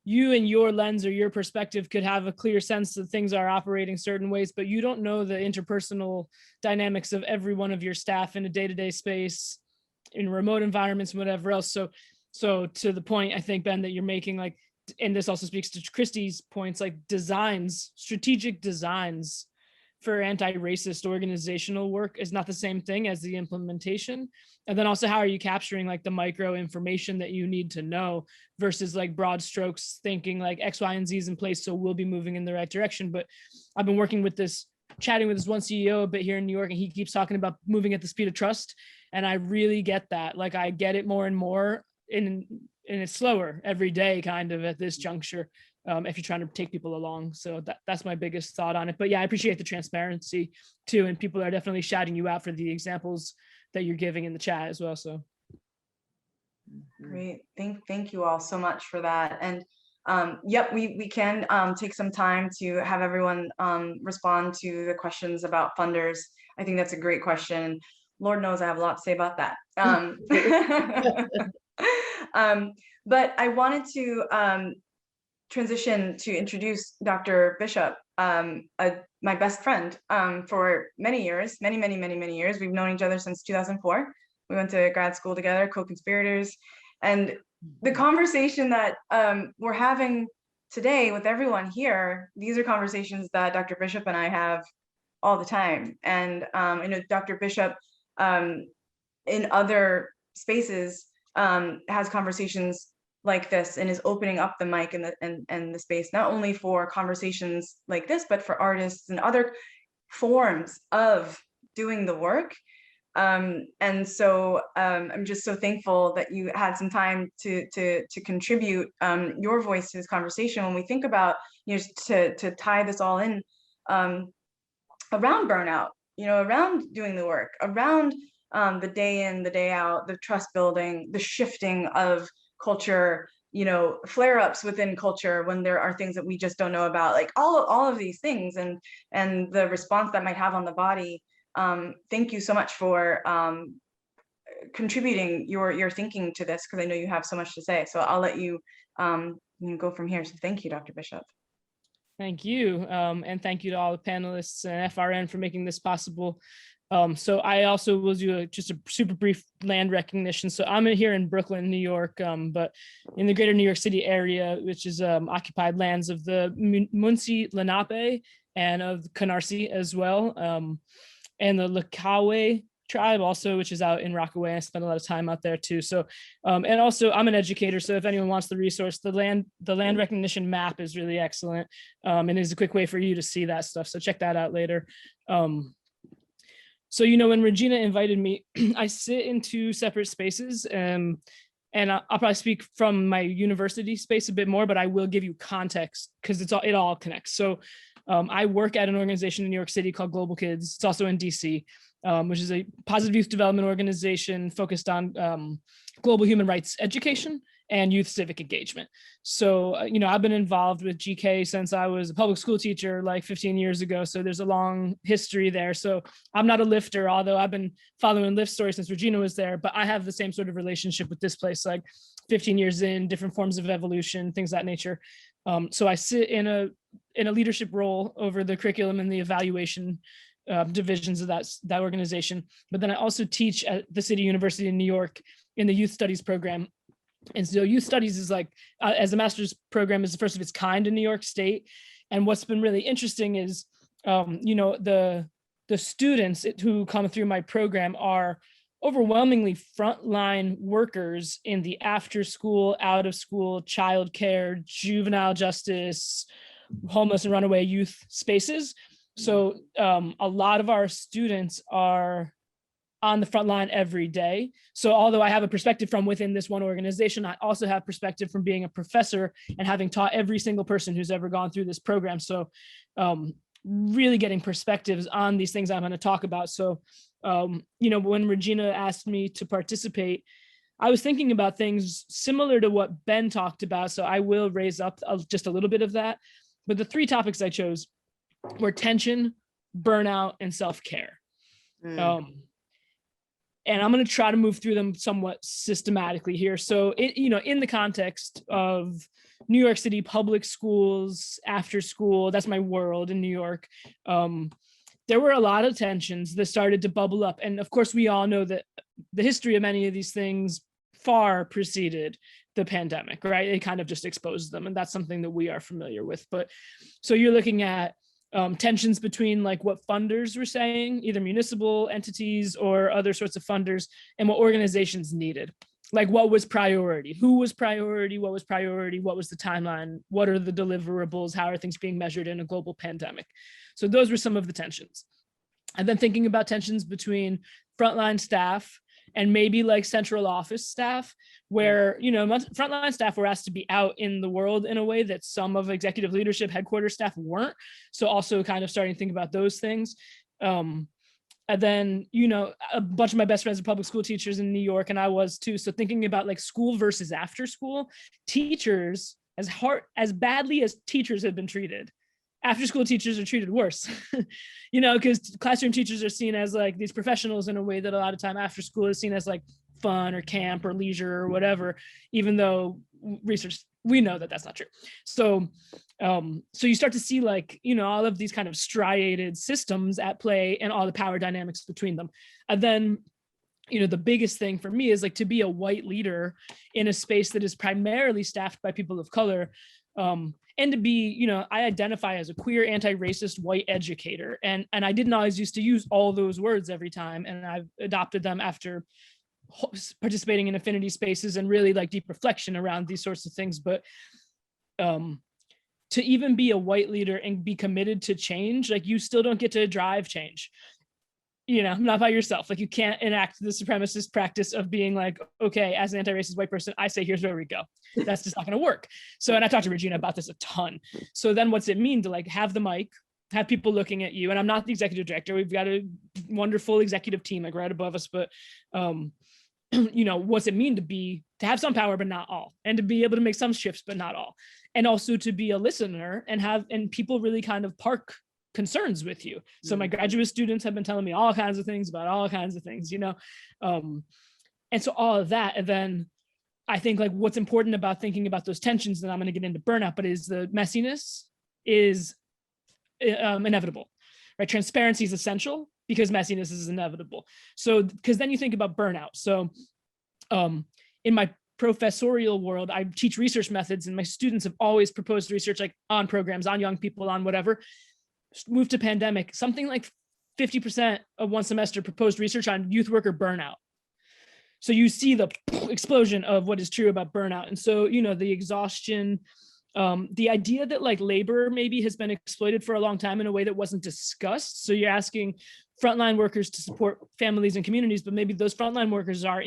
you and your lens or your perspective could have a clear sense that things are operating certain ways, but you don't know the interpersonal dynamics of every one of your staff in a day-to-day space, in remote environments, whatever else. So to the point, I think, Ben, that you're making, like, and this also speaks to Christy's points, like strategic designs for anti-racist organizational work is not the same thing as the implementation. And then also, how are you capturing like the micro information that you need to know versus like broad strokes thinking like X, Y, and Z is in place, so we'll be moving in the right direction. But I've been chatting with this one CEO a bit here in New York, and he keeps talking about moving at the speed of trust. And I really get that. Like I get it more and more, and it's slower every day kind of at this juncture, if you're trying to take people along. So that's my biggest thought on it. But yeah, I appreciate the transparency too. And people are definitely shouting you out for the examples that you're giving in the chat as well. So great. Thank you all so much for that. And yep, we can take some time to have everyone respond to the questions about funders. I think that's a great question. Lord knows I have a lot to say about that. But I wanted to transition to introduce Dr. Bishop, my best friend for many years, many years. We've known each other since 2004. We went to grad school together, co-conspirators. And the conversation that we're having today with everyone here, these are conversations that Dr. Bishop and I have all the time. And I know Dr. Bishop in other spaces has conversations like this and is opening up the mic and the space, not only for conversations like this, but for artists and other forms of doing the work. And so I'm just so thankful that you had some time to contribute your voice to this conversation. When we think about, to tie this all in around burnout, around doing the work, around the day in, the day out, the trust building, the shifting of culture, flare-ups within culture when there are things that we just don't know about, like all of these things, and the response that might have on the body. Thank you so much for contributing your thinking to this, because I know you have so much to say. So I'll let you go from here. So thank you, Dr. Bishop. Thank you. And thank you to all the panelists and FRN for making this possible. So I also will do just a super brief land recognition. So I'm here in Brooklyn, New York, but in the greater New York City area, which is occupied lands of the Munsi Lenape and of Canarsie as well. And the Lakawe tribe also, which is out in Rockaway. I spent a lot of time out there too. So, and also I'm an educator. So if anyone wants the resource, the land recognition map is really excellent. And is a quick way for you to see that stuff. So check that out later. So, when Regina invited me, I sit in two separate spaces, and I'll probably speak from my university space a bit more, but I will give you context because it all connects. So I work at an organization in New York City called Global Kids. It's also in DC, which is a positive youth development organization focused on global human rights education and youth civic engagement. So, I've been involved with GK since I was a public school teacher like 15 years ago. So there's a long history there. So I'm not a lifter, although I've been following Lift story since Regina was there, but I have the same sort of relationship with this place, like 15 years in, different forms of evolution, things of that nature. So I sit in a leadership role over the curriculum and the evaluation divisions of that organization. But then I also teach at the City University in New York in the youth studies program. And so youth studies is like, as a master's program, is the first of its kind in New York State. And what's been really interesting is, the students who come through my program are overwhelmingly frontline workers in the after school, out of school, childcare, juvenile justice, homeless and runaway youth spaces. So a lot of our students are on the front line every day. So although I have a perspective from within this one organization, I also have perspective from being a professor and having taught every single person who's ever gone through this program. So really getting perspectives on these things I'm going to talk about. So, when Regina asked me to participate, I was thinking about things similar to what Ben talked about. So I will raise up just a little bit of that. But the three topics I chose were tension, burnout, and self-care. And I'm going to try to move through them somewhat systematically here. So, in the context of New York City public schools, after school, that's my world in New York. There were a lot of tensions that started to bubble up. And of course, we all know that the history of many of these things far preceded the pandemic, right? It kind of just exposed them. And that's something that we are familiar with. But so you're looking at tensions between like what funders were saying, either municipal entities or other sorts of funders, and what organizations needed. Like what was priority, who was priority, what was priority, what was the timeline, what are the deliverables, how are things being measured in a global pandemic? So those were some of the tensions. And then thinking about tensions between frontline staff and maybe like central office staff, where, frontline staff were asked to be out in the world in a way that some of executive leadership headquarters staff weren't. So also kind of starting to think about those things. And then, a bunch of my best friends are public school teachers in New York, and I was too. So thinking about like school versus after school, teachers, as badly as teachers have been treated, after school teachers are treated worse, because classroom teachers are seen as like these professionals in a way that a lot of time after school is seen as like fun or camp or leisure or whatever, even though research, we know that that's not true. So, so you start to see like, all of these kind of striated systems at play and all the power dynamics between them. And then the biggest thing for me is like to be a white leader in a space that is primarily staffed by people of color. And to be, I identify as a queer, anti-racist white educator. And I didn't always used to use all those words every time. And I've adopted them after participating in affinity spaces and really like deep reflection around these sorts of things. But to even be a white leader and be committed to change, like you still don't get to drive change. Not by yourself. Like you can't enact the supremacist practice of being like, okay, as an anti-racist white person, I say, here's where we go. That's just not going to work. So, and I talked to Regina about this a ton. So then what's it mean to like have the mic, have people looking at you? And I'm not the executive director. We've got a wonderful executive team like right above us, but what's it mean to have some power, but not all, and to be able to make some shifts, but not all. And also to be a listener and people really kind of park concerns with you. So my graduate students have been telling me all kinds of things about all kinds of things, and so all of that. And then I think like what's important about thinking about those tensions, and I'm going to get into burnout, but is the messiness is inevitable, right? Transparency is essential because messiness is inevitable. So, because then you think about burnout. So in my professorial world, I teach research methods, and my students have always proposed research like on programs, on young people, on whatever. Moved to pandemic, something like 50% of one semester proposed research on youth worker burnout. So you see the explosion of what is true about burnout. And so, the exhaustion, the idea that like labor maybe has been exploited for a long time in a way that wasn't discussed. So you're asking frontline workers to support families and communities, but maybe those frontline workers are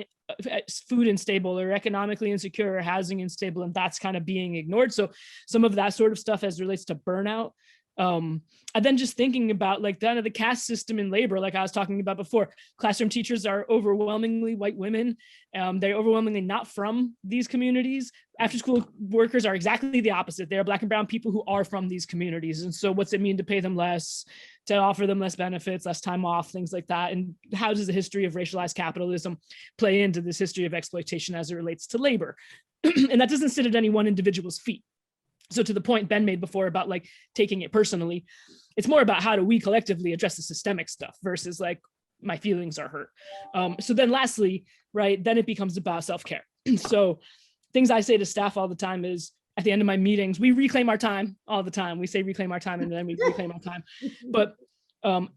food unstable or economically insecure or housing unstable, and that's kind of being ignored. So some of that sort of stuff as relates to burnout. And then just thinking about like kind of the caste system in labor, like I was talking about before, classroom teachers are overwhelmingly white women. They're overwhelmingly not from these communities. After school workers are exactly the opposite. They're Black and brown people who are from these communities. And so what's it mean to pay them less, to offer them less benefits, less time off, things like that? And how does the history of racialized capitalism play into this history of exploitation as it relates to labor? And that doesn't sit at any one individual's feet. So to the point Ben made before about like taking it personally, it's more about how do we collectively address the systemic stuff versus like my feelings are hurt. So then lastly, right, then it becomes about self-care. So things I say to staff all the time is at the end of my meetings, we reclaim our time all the time. We say reclaim our time and then we reclaim our time. But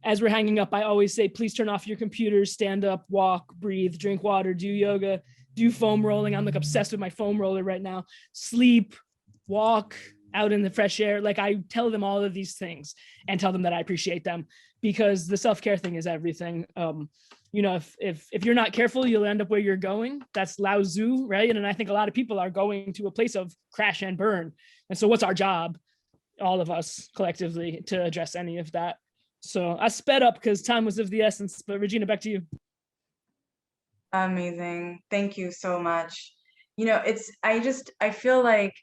as we're hanging up, I always say, please turn off your computers, stand up, walk, breathe, drink water, do yoga, do foam rolling. I'm like obsessed with my foam roller right now. Sleep, walk out in the fresh air. Like I tell them all of these things and tell them that I appreciate them because the self-care thing is everything. If you're not careful, you'll end up where you're going. That's Lao Tzu, right? And I think a lot of people are going to a place of crash and burn. And so what's our job, all of us collectively, to address any of that? So I sped up because time was of the essence, but Regina, back to you. Amazing. Thank you so much. I feel like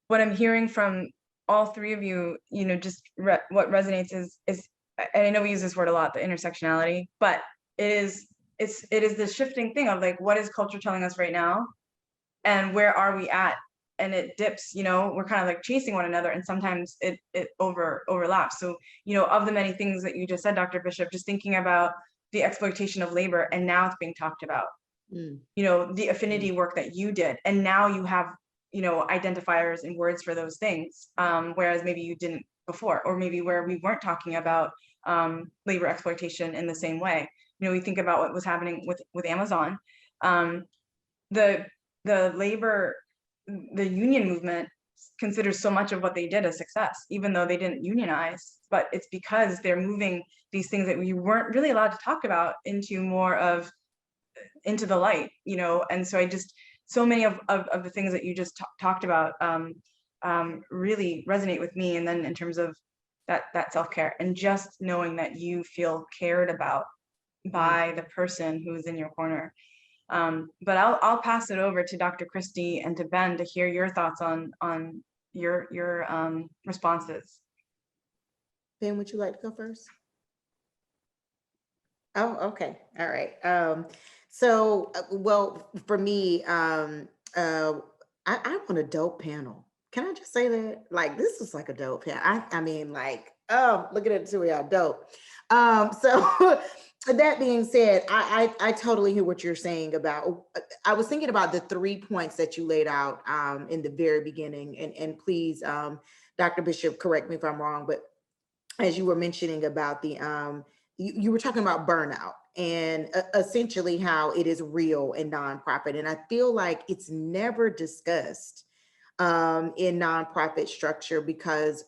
what I'm hearing from all three of you, what resonates is, and I know we use this word a lot, the intersectionality, but it is the shifting thing of like, what is culture telling us right now? And where are we at? And it dips, we're kind of like chasing one another, and sometimes it overlaps. So, of the many things that you just said, Dr. Bishop, just thinking about the exploitation of labor, and now it's being talked about, the affinity work that you did, and now you have identifiers and words for those things, whereas maybe you didn't before, or maybe where we weren't talking about labor exploitation in the same way. We think about what was happening with Amazon. The union movement considers so much of what they did a success, even though they didn't unionize, but it's because they're moving these things that we weren't really allowed to talk about into the light, and so so many of the things that you just talked about really resonate with me. And then in terms of that self-care and just knowing that you feel cared about by the person who's in your corner. But I'll pass it over to Dr. Christy and to Ben to hear your thoughts on your responses. Ben, would you like to go first? Oh, okay. All right. So, well, for me, I want a dope panel. Can I just say that? Like, this is like a dope panel. I mean, like, look at it, too, we are dope. So That being said, I totally hear what you're saying about, I was thinking about the 3 points that you laid out in the very beginning, and please, Dr. Bishop, correct me if I'm wrong, but as you were mentioning about the, you were talking about burnout and essentially how it is real in nonprofit. And I feel like it's never discussed in nonprofit structure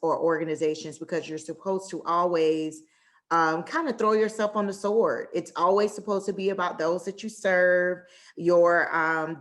or organizations, because you're supposed to always kind of throw yourself on the sword. It's always supposed to be about those that you serve, your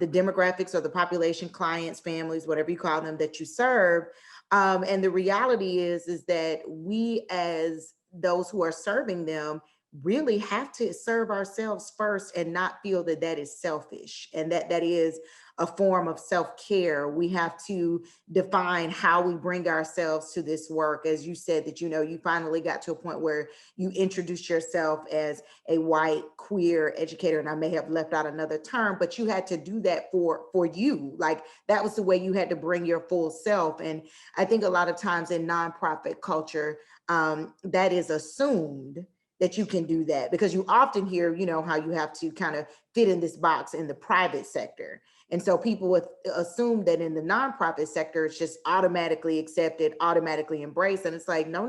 the demographics or the population, clients, families, whatever you call them, that you serve. And the reality is that we, as those who are serving them, really have to serve ourselves first and not feel that that is selfish and that is a form of self-care. We have to define how we bring ourselves to this work. As you said, that, you finally got to a point where you introduced yourself as a white queer educator, and I may have left out another term, but you had to do that for you. Like, that was the way you had to bring your full self. And I think a lot of times in nonprofit culture, that is assumed that you can do that, because you often hear, how you have to kind of fit in this box in the private sector. And so people would assume that in the nonprofit sector, it's just automatically accepted, automatically embraced. And it's like, no,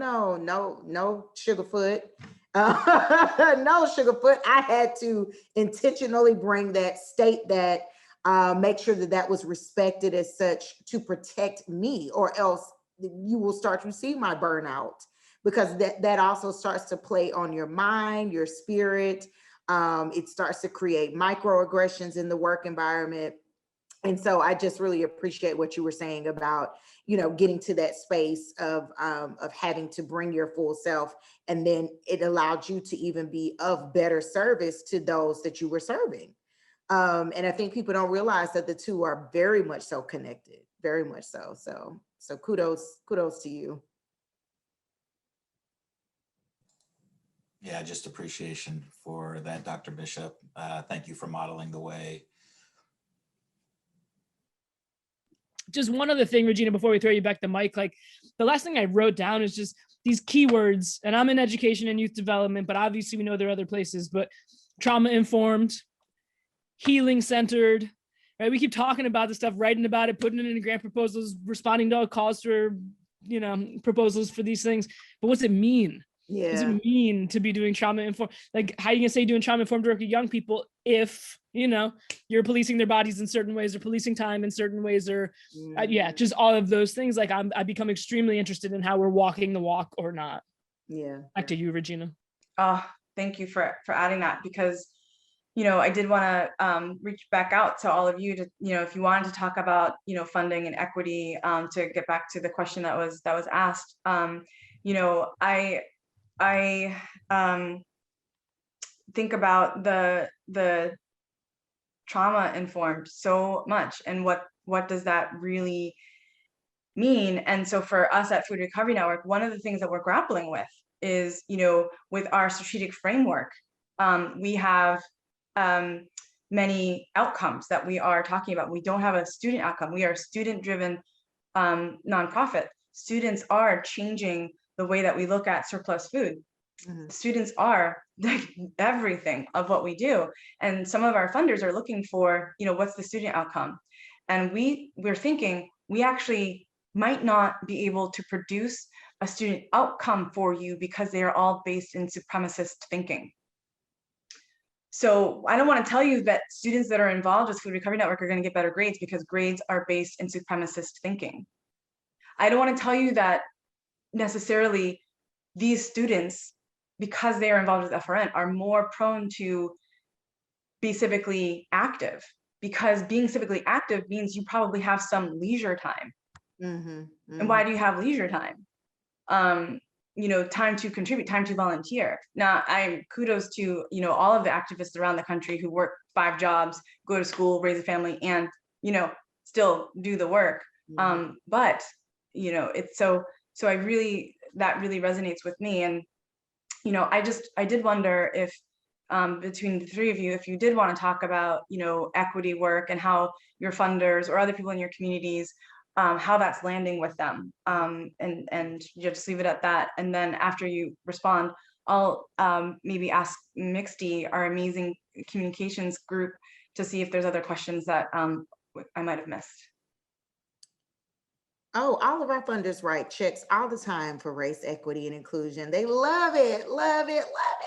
Sugarfoot. No, Sugarfoot. I had to intentionally bring that, state that, make sure that that was respected as such to protect me, or else you will start to see my burnout, because that also starts to play on your mind, your spirit. It starts to create microaggressions in the work environment. And so I just really appreciate what you were saying about, getting to that space of having to bring your full self. And then it allowed you to even be of better service to those that you were serving. And I think people don't realize that the two are very much so connected, very much so. So kudos to you. Yeah, just appreciation for that, Dr. Bishop. Thank you for modeling the way. Just one other thing, Regina, before we throw you back the mic, like the last thing I wrote down is just these keywords, and I'm in education and youth development, but obviously we know there are other places, but trauma-informed, healing-centered, right? We keep talking about this stuff, writing about it, putting it in grant proposals, responding to all calls for, proposals for these things. But what's it mean? Yeah. What does it mean to be doing trauma-informed? Like, how are you gonna say doing trauma-informed work with young people if, you're policing their bodies in certain ways, or policing time in certain ways, or just all of those things. Like, I become extremely interested in how we're walking the walk or not. Yeah. Back to you, Regina. Thank you for adding that, because I did want to reach back out to all of you to, if you wanted to talk about, funding and equity, to get back to the question that was asked. I think about the trauma informed so much, and what does that really mean? And so for us at Food Recovery Network, one of the things that we're grappling with is, with our strategic framework, we have many outcomes that we are talking about. We don't have a student outcome. We are a student-driven nonprofit. Students are changing the way that we look at surplus food. Mm-hmm. Students are everything of what we do. And some of our funders are looking for, what's the student outcome? And we're thinking we actually might not be able to produce a student outcome for you because they are all based in supremacist thinking. So I don't want to tell you that students that are involved with Food Recovery Network are going to get better grades because grades are based in supremacist thinking. I don't want to tell you that necessarily these students, because they are involved with FRN, are more prone to be civically active, because being civically active means you probably have some leisure time. Mm-hmm, mm-hmm. And why do you have leisure time? Time to contribute, time to volunteer. Now, I'm kudos to, all of the activists around the country who work 5 jobs, go to school, raise a family, and, still do the work. Mm-hmm. But, it's so I really, that really resonates with me. And, I did wonder if, between the 3 of you, if you did want to talk about, equity work and how your funders or other people in your communities, how that's landing with them, and just leave it at that. And then after you respond, I'll maybe ask Mixty, our amazing communications group, to see if there's other questions that I might have missed. Oh, all of our funders write checks all the time for race, equity, and inclusion. They love it, love it, love it, love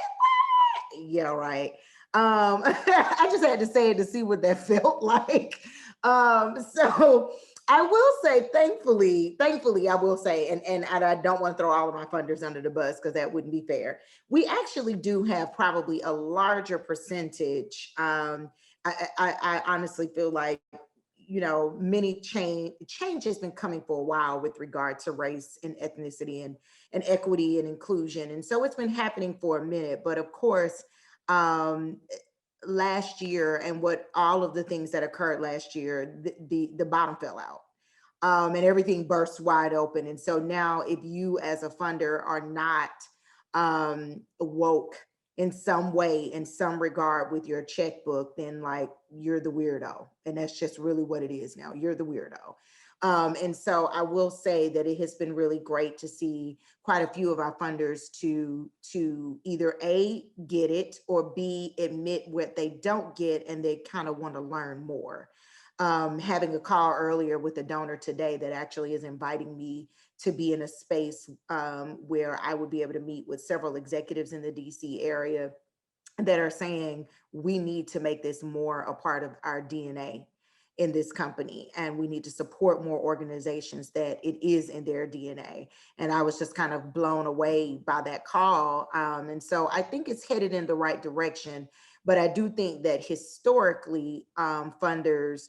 it. Yeah, right. I just had to say it to see what that felt like. So I will say, thankfully, I will say, and I don't want to throw all of my funders under the bus because that wouldn't be fair. We actually do have probably a larger percentage. I honestly feel like, you know, many change has been coming for a while with regard to race and ethnicity and equity and inclusion. And so it's been happening for a minute, but of course, last year and what all of the things that occurred last year, the bottom fell out. And everything burst wide open. And so now if you as a funder are not woke in some way, in some regard with your checkbook, then like you're the weirdo. And that's just really what it is now. You're the weirdo. And so I will say that it has been really great to see quite a few of our funders to either A, get it, or B, admit what they don't get and they kind of want to learn more. Having a call earlier with a donor today that actually is inviting me to be in a space where I would be able to meet with several executives in the DC area that are saying we need to make this more a part of our DNA in this company, and we need to support more organizations that it is in their DNA. And I was just kind of blown away by that call. And so I think it's headed in the right direction, but I do think that historically funders,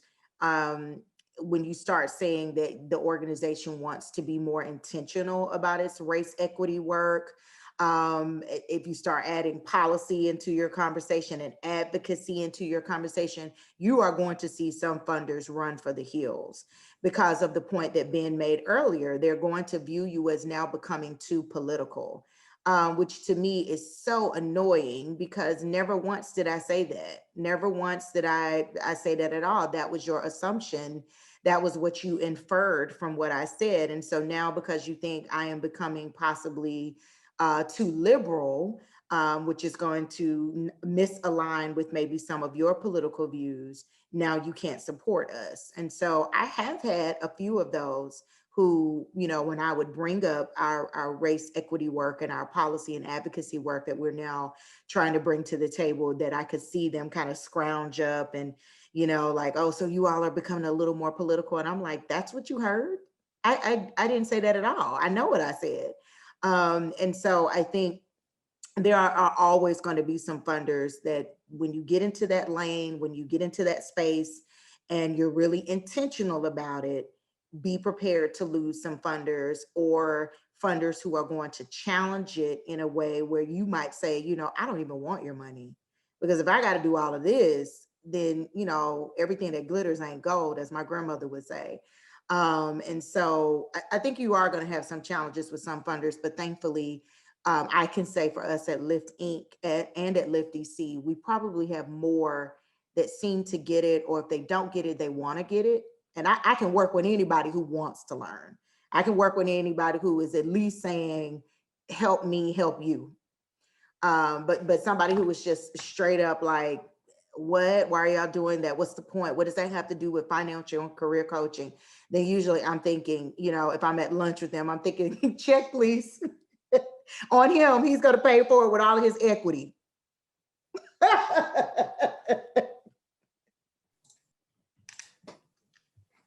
when you start saying that the organization wants to be more intentional about its race equity work, if you start adding policy into your conversation and advocacy into your conversation, you are going to see some funders run for the hills because of the point that Ben made earlier. They're going to view you as now becoming too political, which to me is so annoying because never once did I say that. Never once did I say that at all. That was your assumption. That was what you inferred from what I said. And so now because you think I am becoming possibly too liberal, which is going to misalign with maybe some of your political views, now you can't support us. And so I have had a few of those who, you know, when I would bring up our race equity work and our policy and advocacy work that we're now trying to bring to the table, that I could see them kind of scrounge up and, you know, like, oh, so you all are becoming a little more political. And I'm like, that's what you heard? I didn't say that at all. I know what I said. And so I think there are always going to be some funders that when you get into that lane, when you get into that space and you're really intentional about it, be prepared to lose some funders or funders who are going to challenge it in a way where you might say, you know, I don't even want your money, because if I got to do all of this, then, you know, everything that glitters ain't gold, as my grandmother would say. And so I think you are going to have some challenges with some funders, but thankfully, I can say for us at Lift Inc. and at Lift DC, we probably have more that seem to get it, or if they don't get it, they want to get it. And I can work with anybody who wants to learn. I can work with anybody who is at least saying, help me, help you. But somebody who was just straight up like, what, why are y'all doing that? What's the point? What does that have to do with financial and career coaching? Then usually I'm thinking, you know, if I'm at lunch with them, I'm thinking, check please on him. He's going to pay for it with all of his equity.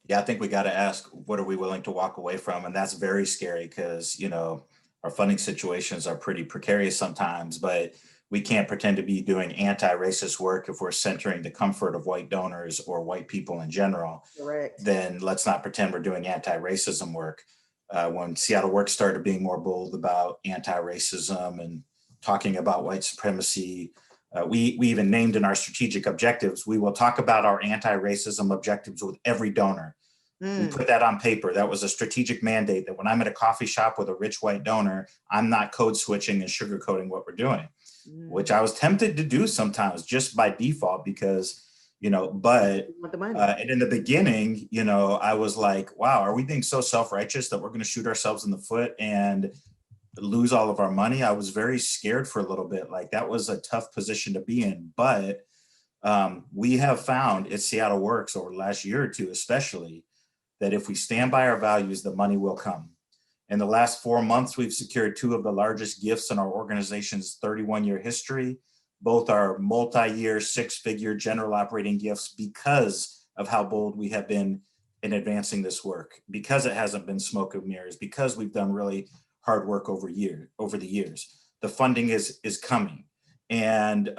Yeah, I think we got to ask, what are we willing to walk away from? And that's very scary because, you know, our funding situations are pretty precarious sometimes, but we can't pretend to be doing anti-racist work if we're centering the comfort of white donors or white people in general. Correct. Then let's not pretend we're doing anti-racism work. When Seattle Work started being more bold about anti-racism and talking about white supremacy, we even named in our strategic objectives, we will talk about our anti-racism objectives with every donor. We put that on paper. That was a strategic mandate that when I'm at a coffee shop with a rich white donor, I'm not code switching and sugarcoating what we're doing, which I was tempted to do sometimes just by default because, you know, but and in the beginning, you know, I was like, wow, are we being so self-righteous that we're going to shoot ourselves in the foot and lose all of our money, I was very scared for a little bit. Like that was a tough position to be in. But we have found at Seattle Works over the last year or two, especially, that if we stand by our values, the money will come. In the last 4 months, we've secured 2 of the largest gifts in our organization's 31-year history. Both are multi-year, 6-figure general operating gifts because of how bold we have been in advancing this work, because it hasn't been smoke and mirrors, because we've done really hard work over the years. The funding is coming. And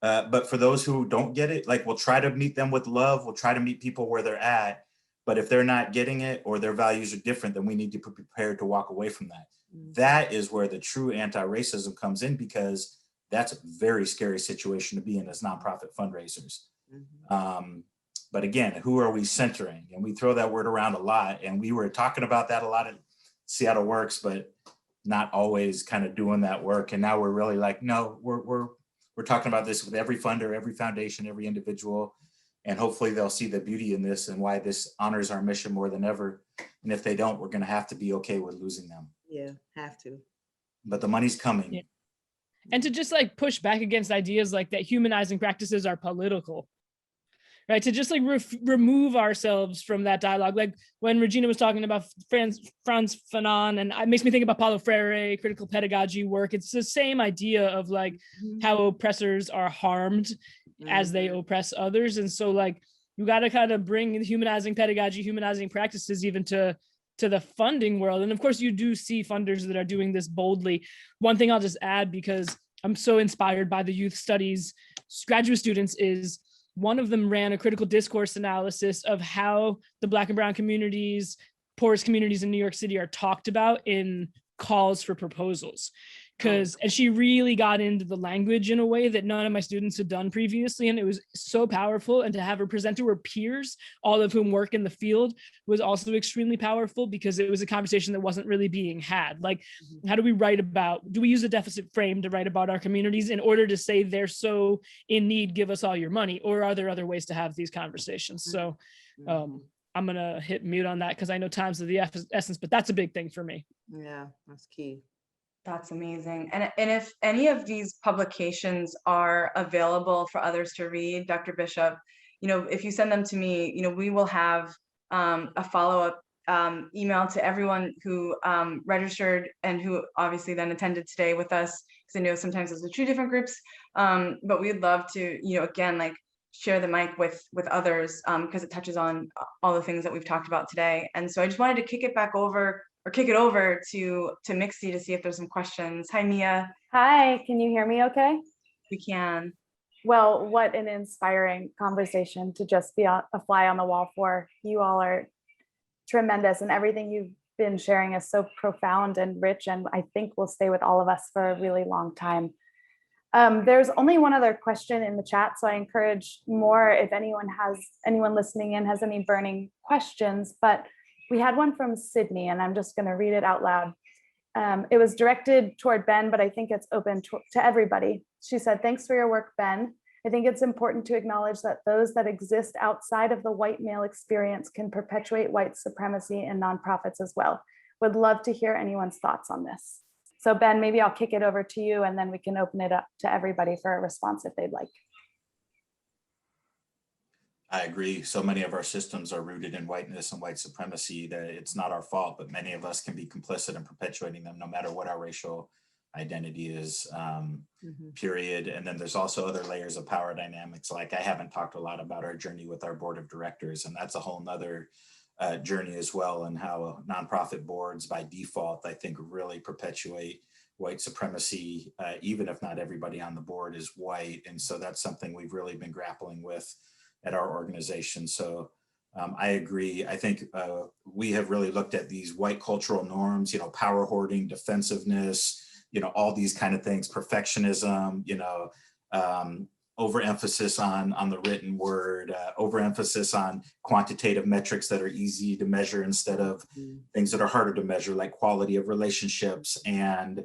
but for those who don't get it, like, we'll try to meet them with love. We'll try to meet people where they're at. But if they're not getting it or their values are different, then we need to be prepared to walk away from that. That is where the true anti-racism comes in, because that's a very scary situation to be in as nonprofit fundraisers. But again, who are we centering? And we throw that word around a lot. And we were talking about that a lot at Seattle Works, but not always kind of doing that work. And now we're really like, no, we're talking about this with every funder, every foundation, every individual. And hopefully they'll see the beauty in this and why this honors our mission more than ever. And if they don't, we're going to have to be okay with losing them. Yeah, have to. But the money's coming. Yeah. And to just like push back against ideas like that humanizing practices are political, right? To just like remove ourselves from that dialogue. Like when Regina was talking about Frantz Fanon, and it makes me think about Paulo Freire, critical pedagogy work. It's the same idea of like how oppressors are harmed as they oppress others. And so like, you got to kind of bring humanizing pedagogy, humanizing practices even to the funding world. And of course you do see funders that are doing this boldly. One thing I'll just add, because I'm so inspired by the youth studies graduate students, is one of them ran a critical discourse analysis of how the Black and brown communities, poorest communities in New York City are talked about in calls for proposals. And she really got into the language in a way that none of my students had done previously. And it was so powerful. And to have her present to her peers, all of whom work in the field, was also extremely powerful, because it was a conversation that wasn't really being had. Like, how do we use a deficit frame to write about our communities in order to say they're so in need, give us all your money? Or are there other ways to have these conversations? So I'm going to hit mute on that because I know time's of the essence, but that's a big thing for me. Yeah, that's key. That's amazing. And if any of these publications are available for others to read, Dr. Bishop, if you send them to me, we will have a follow-up email to everyone who registered and who obviously then attended today with us, because I know sometimes those are 2 different groups. But we'd love to, again, like, share the mic with others, because it touches on all the things that we've talked about today. And so I just wanted to kick it over to Mixie to see if there's some questions. Hi, Mia. Hi, can you hear me okay? We can. Well, what an inspiring conversation to just be a fly on the wall for. You all are tremendous, and everything you've been sharing is so profound and rich, and I think will stay with all of us for a really long time. There's only one other question in the chat, so I encourage more if anyone listening in has any burning questions, but we had one from Sydney, and I'm just going to read it out loud. It was directed toward Ben, but I think it's open to everybody. She said, "Thanks for your work, Ben. I think it's important to acknowledge that those that exist outside of the white male experience can perpetuate white supremacy in nonprofits as well. Would love to hear anyone's thoughts on this." So Ben, maybe I'll kick it over to you, and then we can open it up to everybody for a response if they'd like. I agree. So many of our systems are rooted in whiteness and white supremacy that it's not our fault, but many of us can be complicit in perpetuating them no matter what our racial identity is, period. And then there's also other layers of power dynamics. Like, I haven't talked a lot about our journey with our board of directors, and that's a whole nother journey as well, and how nonprofit boards by default, I think, really perpetuate white supremacy, even if not everybody on the board is white. And so that's something we've really been grappling with at our organization. So I agree. I think we have really looked at these white cultural norms, power hoarding, defensiveness, all these kind of things, perfectionism, overemphasis on the written word, overemphasis on quantitative metrics that are easy to measure instead of things that are harder to measure, like quality of relationships and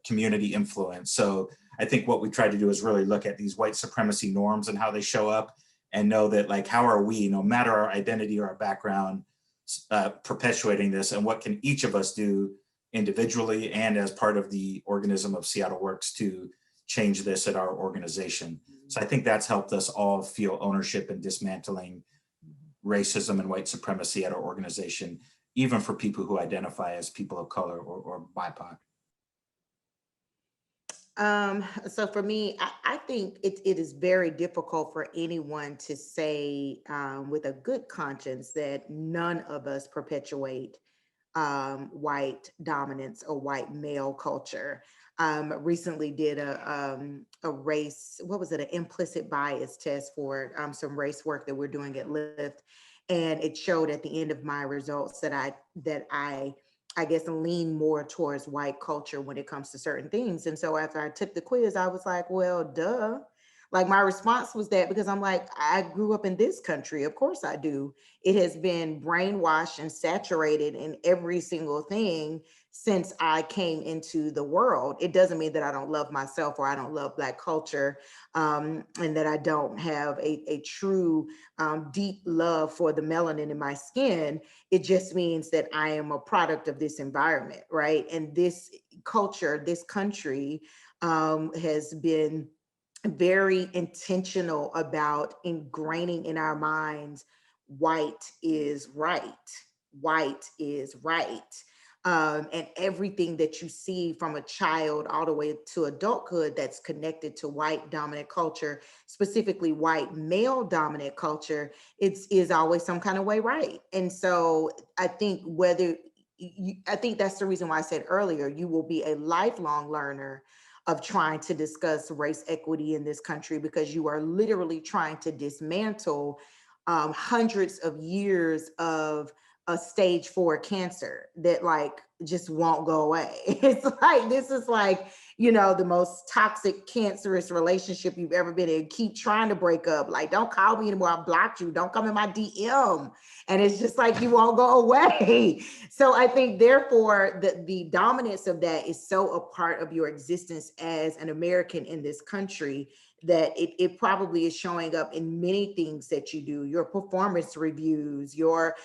community influence. So I think what we try to do is really look at these white supremacy norms and how they show up, and know that, like, how are we, no matter our identity or our background, perpetuating this, and what can each of us do individually and as part of the organism of Seattle Works to change this at our organization. So I think that's helped us all feel ownership in dismantling racism and white supremacy at our organization, even for people who identify as people of color or BIPOC. So for me, I think it is very difficult for anyone to say with a good conscience that none of us perpetuate white dominance or white male culture. Recently did a race, what was it, an implicit bias test for some race work that we're doing at Lyft. And it showed at the end of my results that I guess lean more towards white culture when it comes to certain things. And so after I took the quiz, I was like, well, duh. Like my response was that because I'm like, I grew up in this country. Of course I do. It has been brainwashed and saturated in every single thing since I came into the world. It doesn't mean that I don't love myself or I don't love Black culture, and that I don't have a true deep love for the melanin in my skin. It just means that I am a product of this environment, right? And this culture, this country has been very intentional about ingraining in our minds, white is right, white is right. And everything that you see from a child all the way to adulthood that's connected to white dominant culture, specifically white male dominant culture, is always some kind of way right. And so I think I think that's the reason why I said earlier, you will be a lifelong learner of trying to discuss race equity in this country, because you are literally trying to dismantle hundreds of years of a stage 4 cancer that like just won't go away. It's like, this is like, you know, the most toxic, cancerous relationship you've ever been in. Keep trying to break up. Like, don't call me anymore. I blocked you. Don't come in my DM. And it's just like, you won't go away. So I think therefore the dominance of that is so a part of your existence as an American in this country that it probably is showing up in many things that you do, your performance reviews, your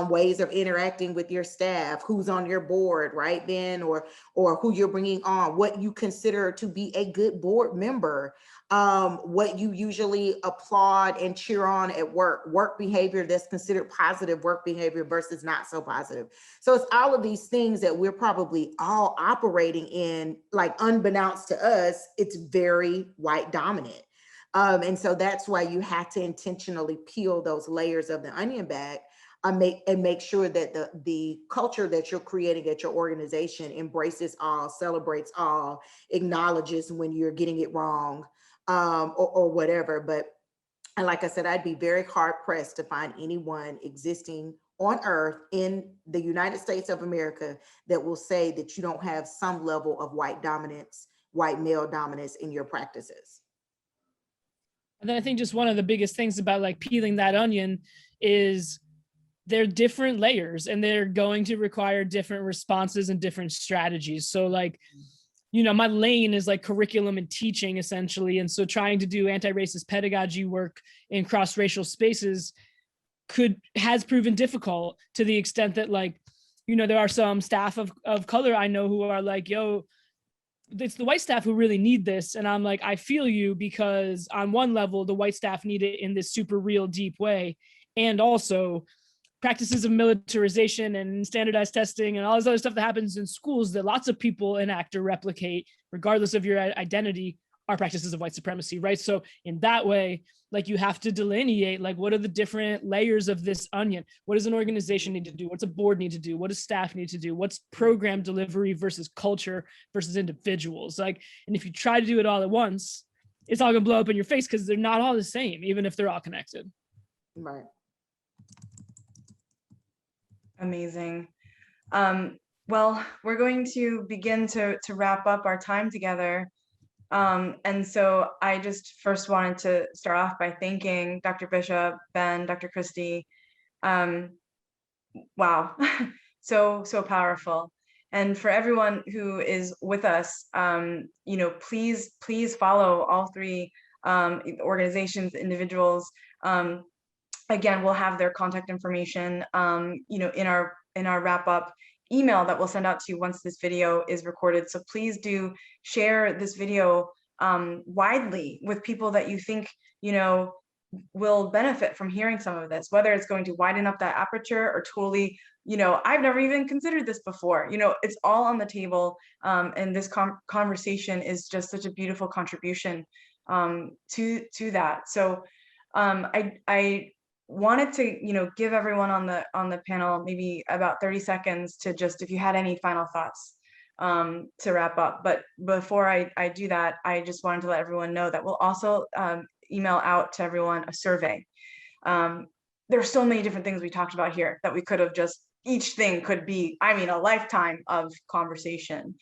ways of interacting with your staff, who's on your board, right then, or who you're bringing on, what you consider to be a good board member, what you usually applaud and cheer on at work behavior that's considered positive work behavior versus not so positive. So it's all of these things that we're probably all operating in, like unbeknownst to us, it's very white dominant. And so that's why you have to intentionally peel those layers of the onion back and make sure that the culture that you're creating at your organization embraces all, celebrates all, acknowledges when you're getting it wrong, or whatever. But and like I said, I'd be very hard pressed to find anyone existing on earth in the United States of America that will say that you don't have some level of white dominance, white male dominance in your practices. And then I think just one of the biggest things about like peeling that onion is they're different layers and they're going to require different responses and different strategies. So like, you know, my lane is like curriculum and teaching essentially. And so trying to do anti-racist pedagogy work in cross-racial spaces has proven difficult, to the extent that like, you know, there are some staff of color I know who are like, yo, it's the white staff who really need this. And I'm like, I feel you, because on one level, the white staff need it in this super real deep way. And also practices of militarization and standardized testing and all this other stuff that happens in schools that lots of people enact or replicate, regardless of your identity, are practices of white supremacy, right? So in that way, like you have to delineate, like, what are the different layers of this onion? What does an organization need to do? What's a board need to do? What does staff need to do? What's program delivery versus culture versus individuals? Like, and if you try to do it all at once, it's all gonna blow up in your face, because they're not all the same, even if they're all connected. Right. Amazing. Well, we're going to begin to wrap up our time together. And so I just first wanted to start off by thanking Dr. Bishop, Ben, Dr. Christy. Wow, so powerful. And for everyone who is with us, you know, please follow all three organizations, individuals, again, we'll have their contact information, in our wrap up email that we'll send out to you once this video is recorded. So please do share this video widely with people that you think, will benefit from hearing some of this, whether it's going to widen up that aperture or totally, I've never even considered this before. It's all on the table. And this conversation is just such a beautiful contribution to that. So I wanted to, give everyone on the panel maybe about 30 seconds to just, if you had any final thoughts to wrap up. But before I do that, I just wanted to let everyone know that we'll also email out to everyone a survey. There are so many different things we talked about here that we could have each thing could be, a lifetime of conversation.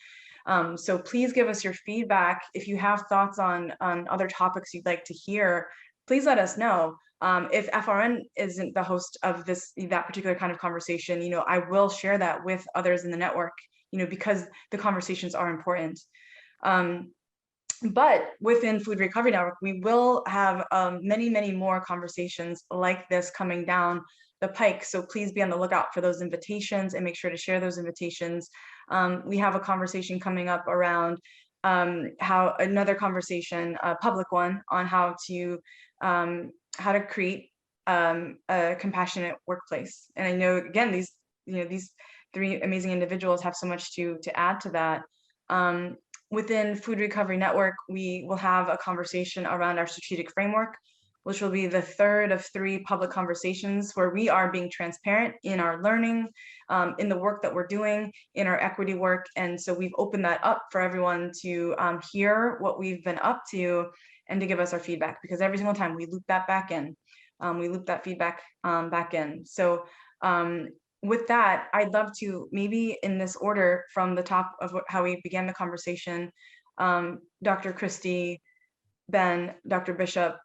So please give us your feedback. If you have thoughts on other topics you'd like to hear, please let us know. If FRN isn't the host of that particular kind of conversation, I will share that with others in the network, because the conversations are important. But within Food Recovery Network, we will have many, many more conversations like this coming down the pike. So please be on the lookout for those invitations and make sure to share those invitations. We have a conversation coming up around another conversation, a public one, on how to create a compassionate workplace. And I know, again, these three amazing individuals have so much to add to that. Within Food Recovery Network, we will have a conversation around our strategic framework, which will be the third of 3 public conversations where we are being transparent in our learning, in the work that we're doing, in our equity work. And so we've opened that up for everyone to hear what we've been up to and to give us our feedback, because every single time we loop that back in, we loop that feedback back in. So with that, I'd love to, maybe in this order from the top of how we began the conversation, Dr. Christy, Ben, Dr. Bishop,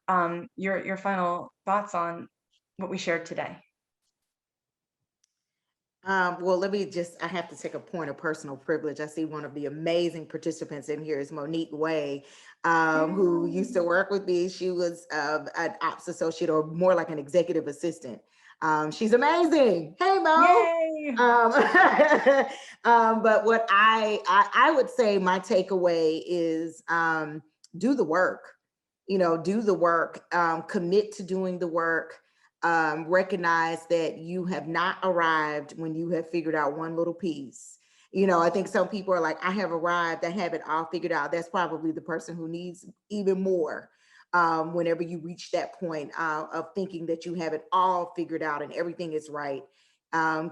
your final thoughts on what we shared today. Well, I have to take a point of personal privilege. I see one of the amazing participants in here is Monique Way, who used to work with me. She was an ops associate, or more like an executive assistant. She's amazing. Hey, Mo. Yay! But what I would say my takeaway is do the work. Do the work, commit to doing the work, recognize that you have not arrived when you have figured out one little piece. I think some people are like, I have arrived, I have it all figured out. That's probably the person who needs even more. Whenever you reach that point of thinking that you have it all figured out and everything is right,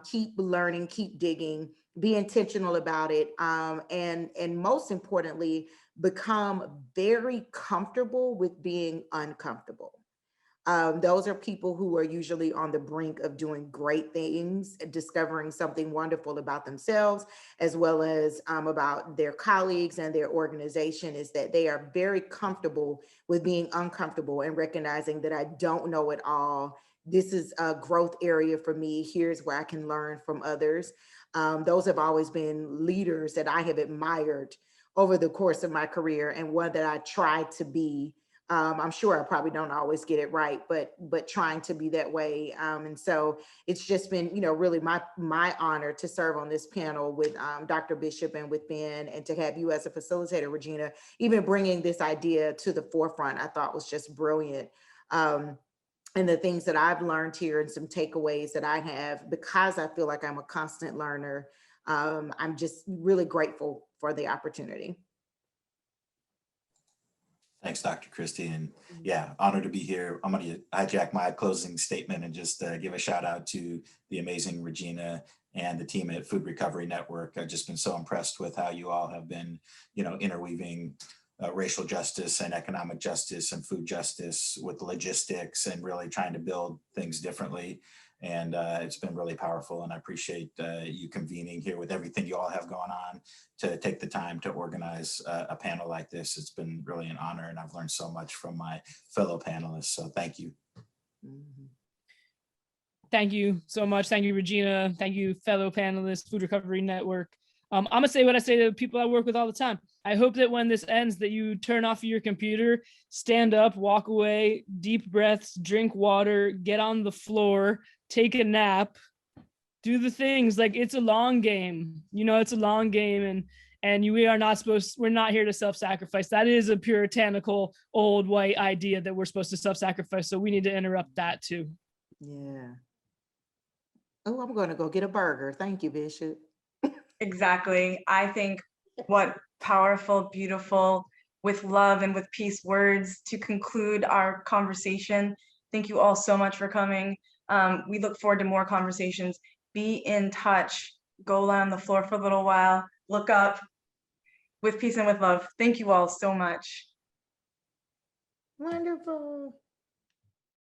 keep learning, keep digging, be intentional about it, and most importantly, become very comfortable with being uncomfortable. Those are people who are usually on the brink of doing great things, discovering something wonderful about themselves, as well as about their colleagues and their organization, is that they are very comfortable with being uncomfortable and recognizing that I don't know it all. This is a growth area for me. Here's where I can learn from others. Those have always been leaders that I have admired over the course of my career, and one that I try to be. I'm sure I probably don't always get it right, but trying to be that way. And so it's just been, really my honor to serve on this panel with Dr. Bishop and with Ben, and to have you as a facilitator, Regina, even bringing this idea to the forefront, I thought was just brilliant. And the things that I've learned here and some takeaways that I have, because I feel like I'm a constant learner, I'm just really grateful for the opportunity. Thanks, Dr. Christy. And yeah, honored to be here. I'm going to hijack my closing statement and just give a shout out to the amazing Regina and the team at Food Recovery Network. I've just been so impressed with how you all have been, interweaving racial justice and economic justice and food justice with logistics and really trying to build things differently. And it's been really powerful, and I appreciate you convening here with everything you all have going on to take the time to organize a panel like this. It's been really an honor, and I've learned so much from my fellow panelists, so thank you. Thank you so much. Thank you, Regina. Thank you, fellow panelists, Food Recovery Network. I'm gonna say what I say to people I work with all the time. I hope that when this ends, that you turn off your computer, stand up, walk away, deep breaths, drink water, get on the floor, take a nap, do the things. Like, it's a long game, it's a long game. And we're not here to self-sacrifice. That is a puritanical old white idea that we're supposed to self-sacrifice. So we need to interrupt that too. Yeah. Oh, I'm going to go get a burger. Thank you, Bishop. Exactly. I think what powerful, beautiful, with love and with peace words to conclude our conversation. Thank you all so much for coming. We look forward to more conversations. Be in touch. Go lie on the floor for a little while. Look up. With peace and with love. Thank you all so much. Wonderful.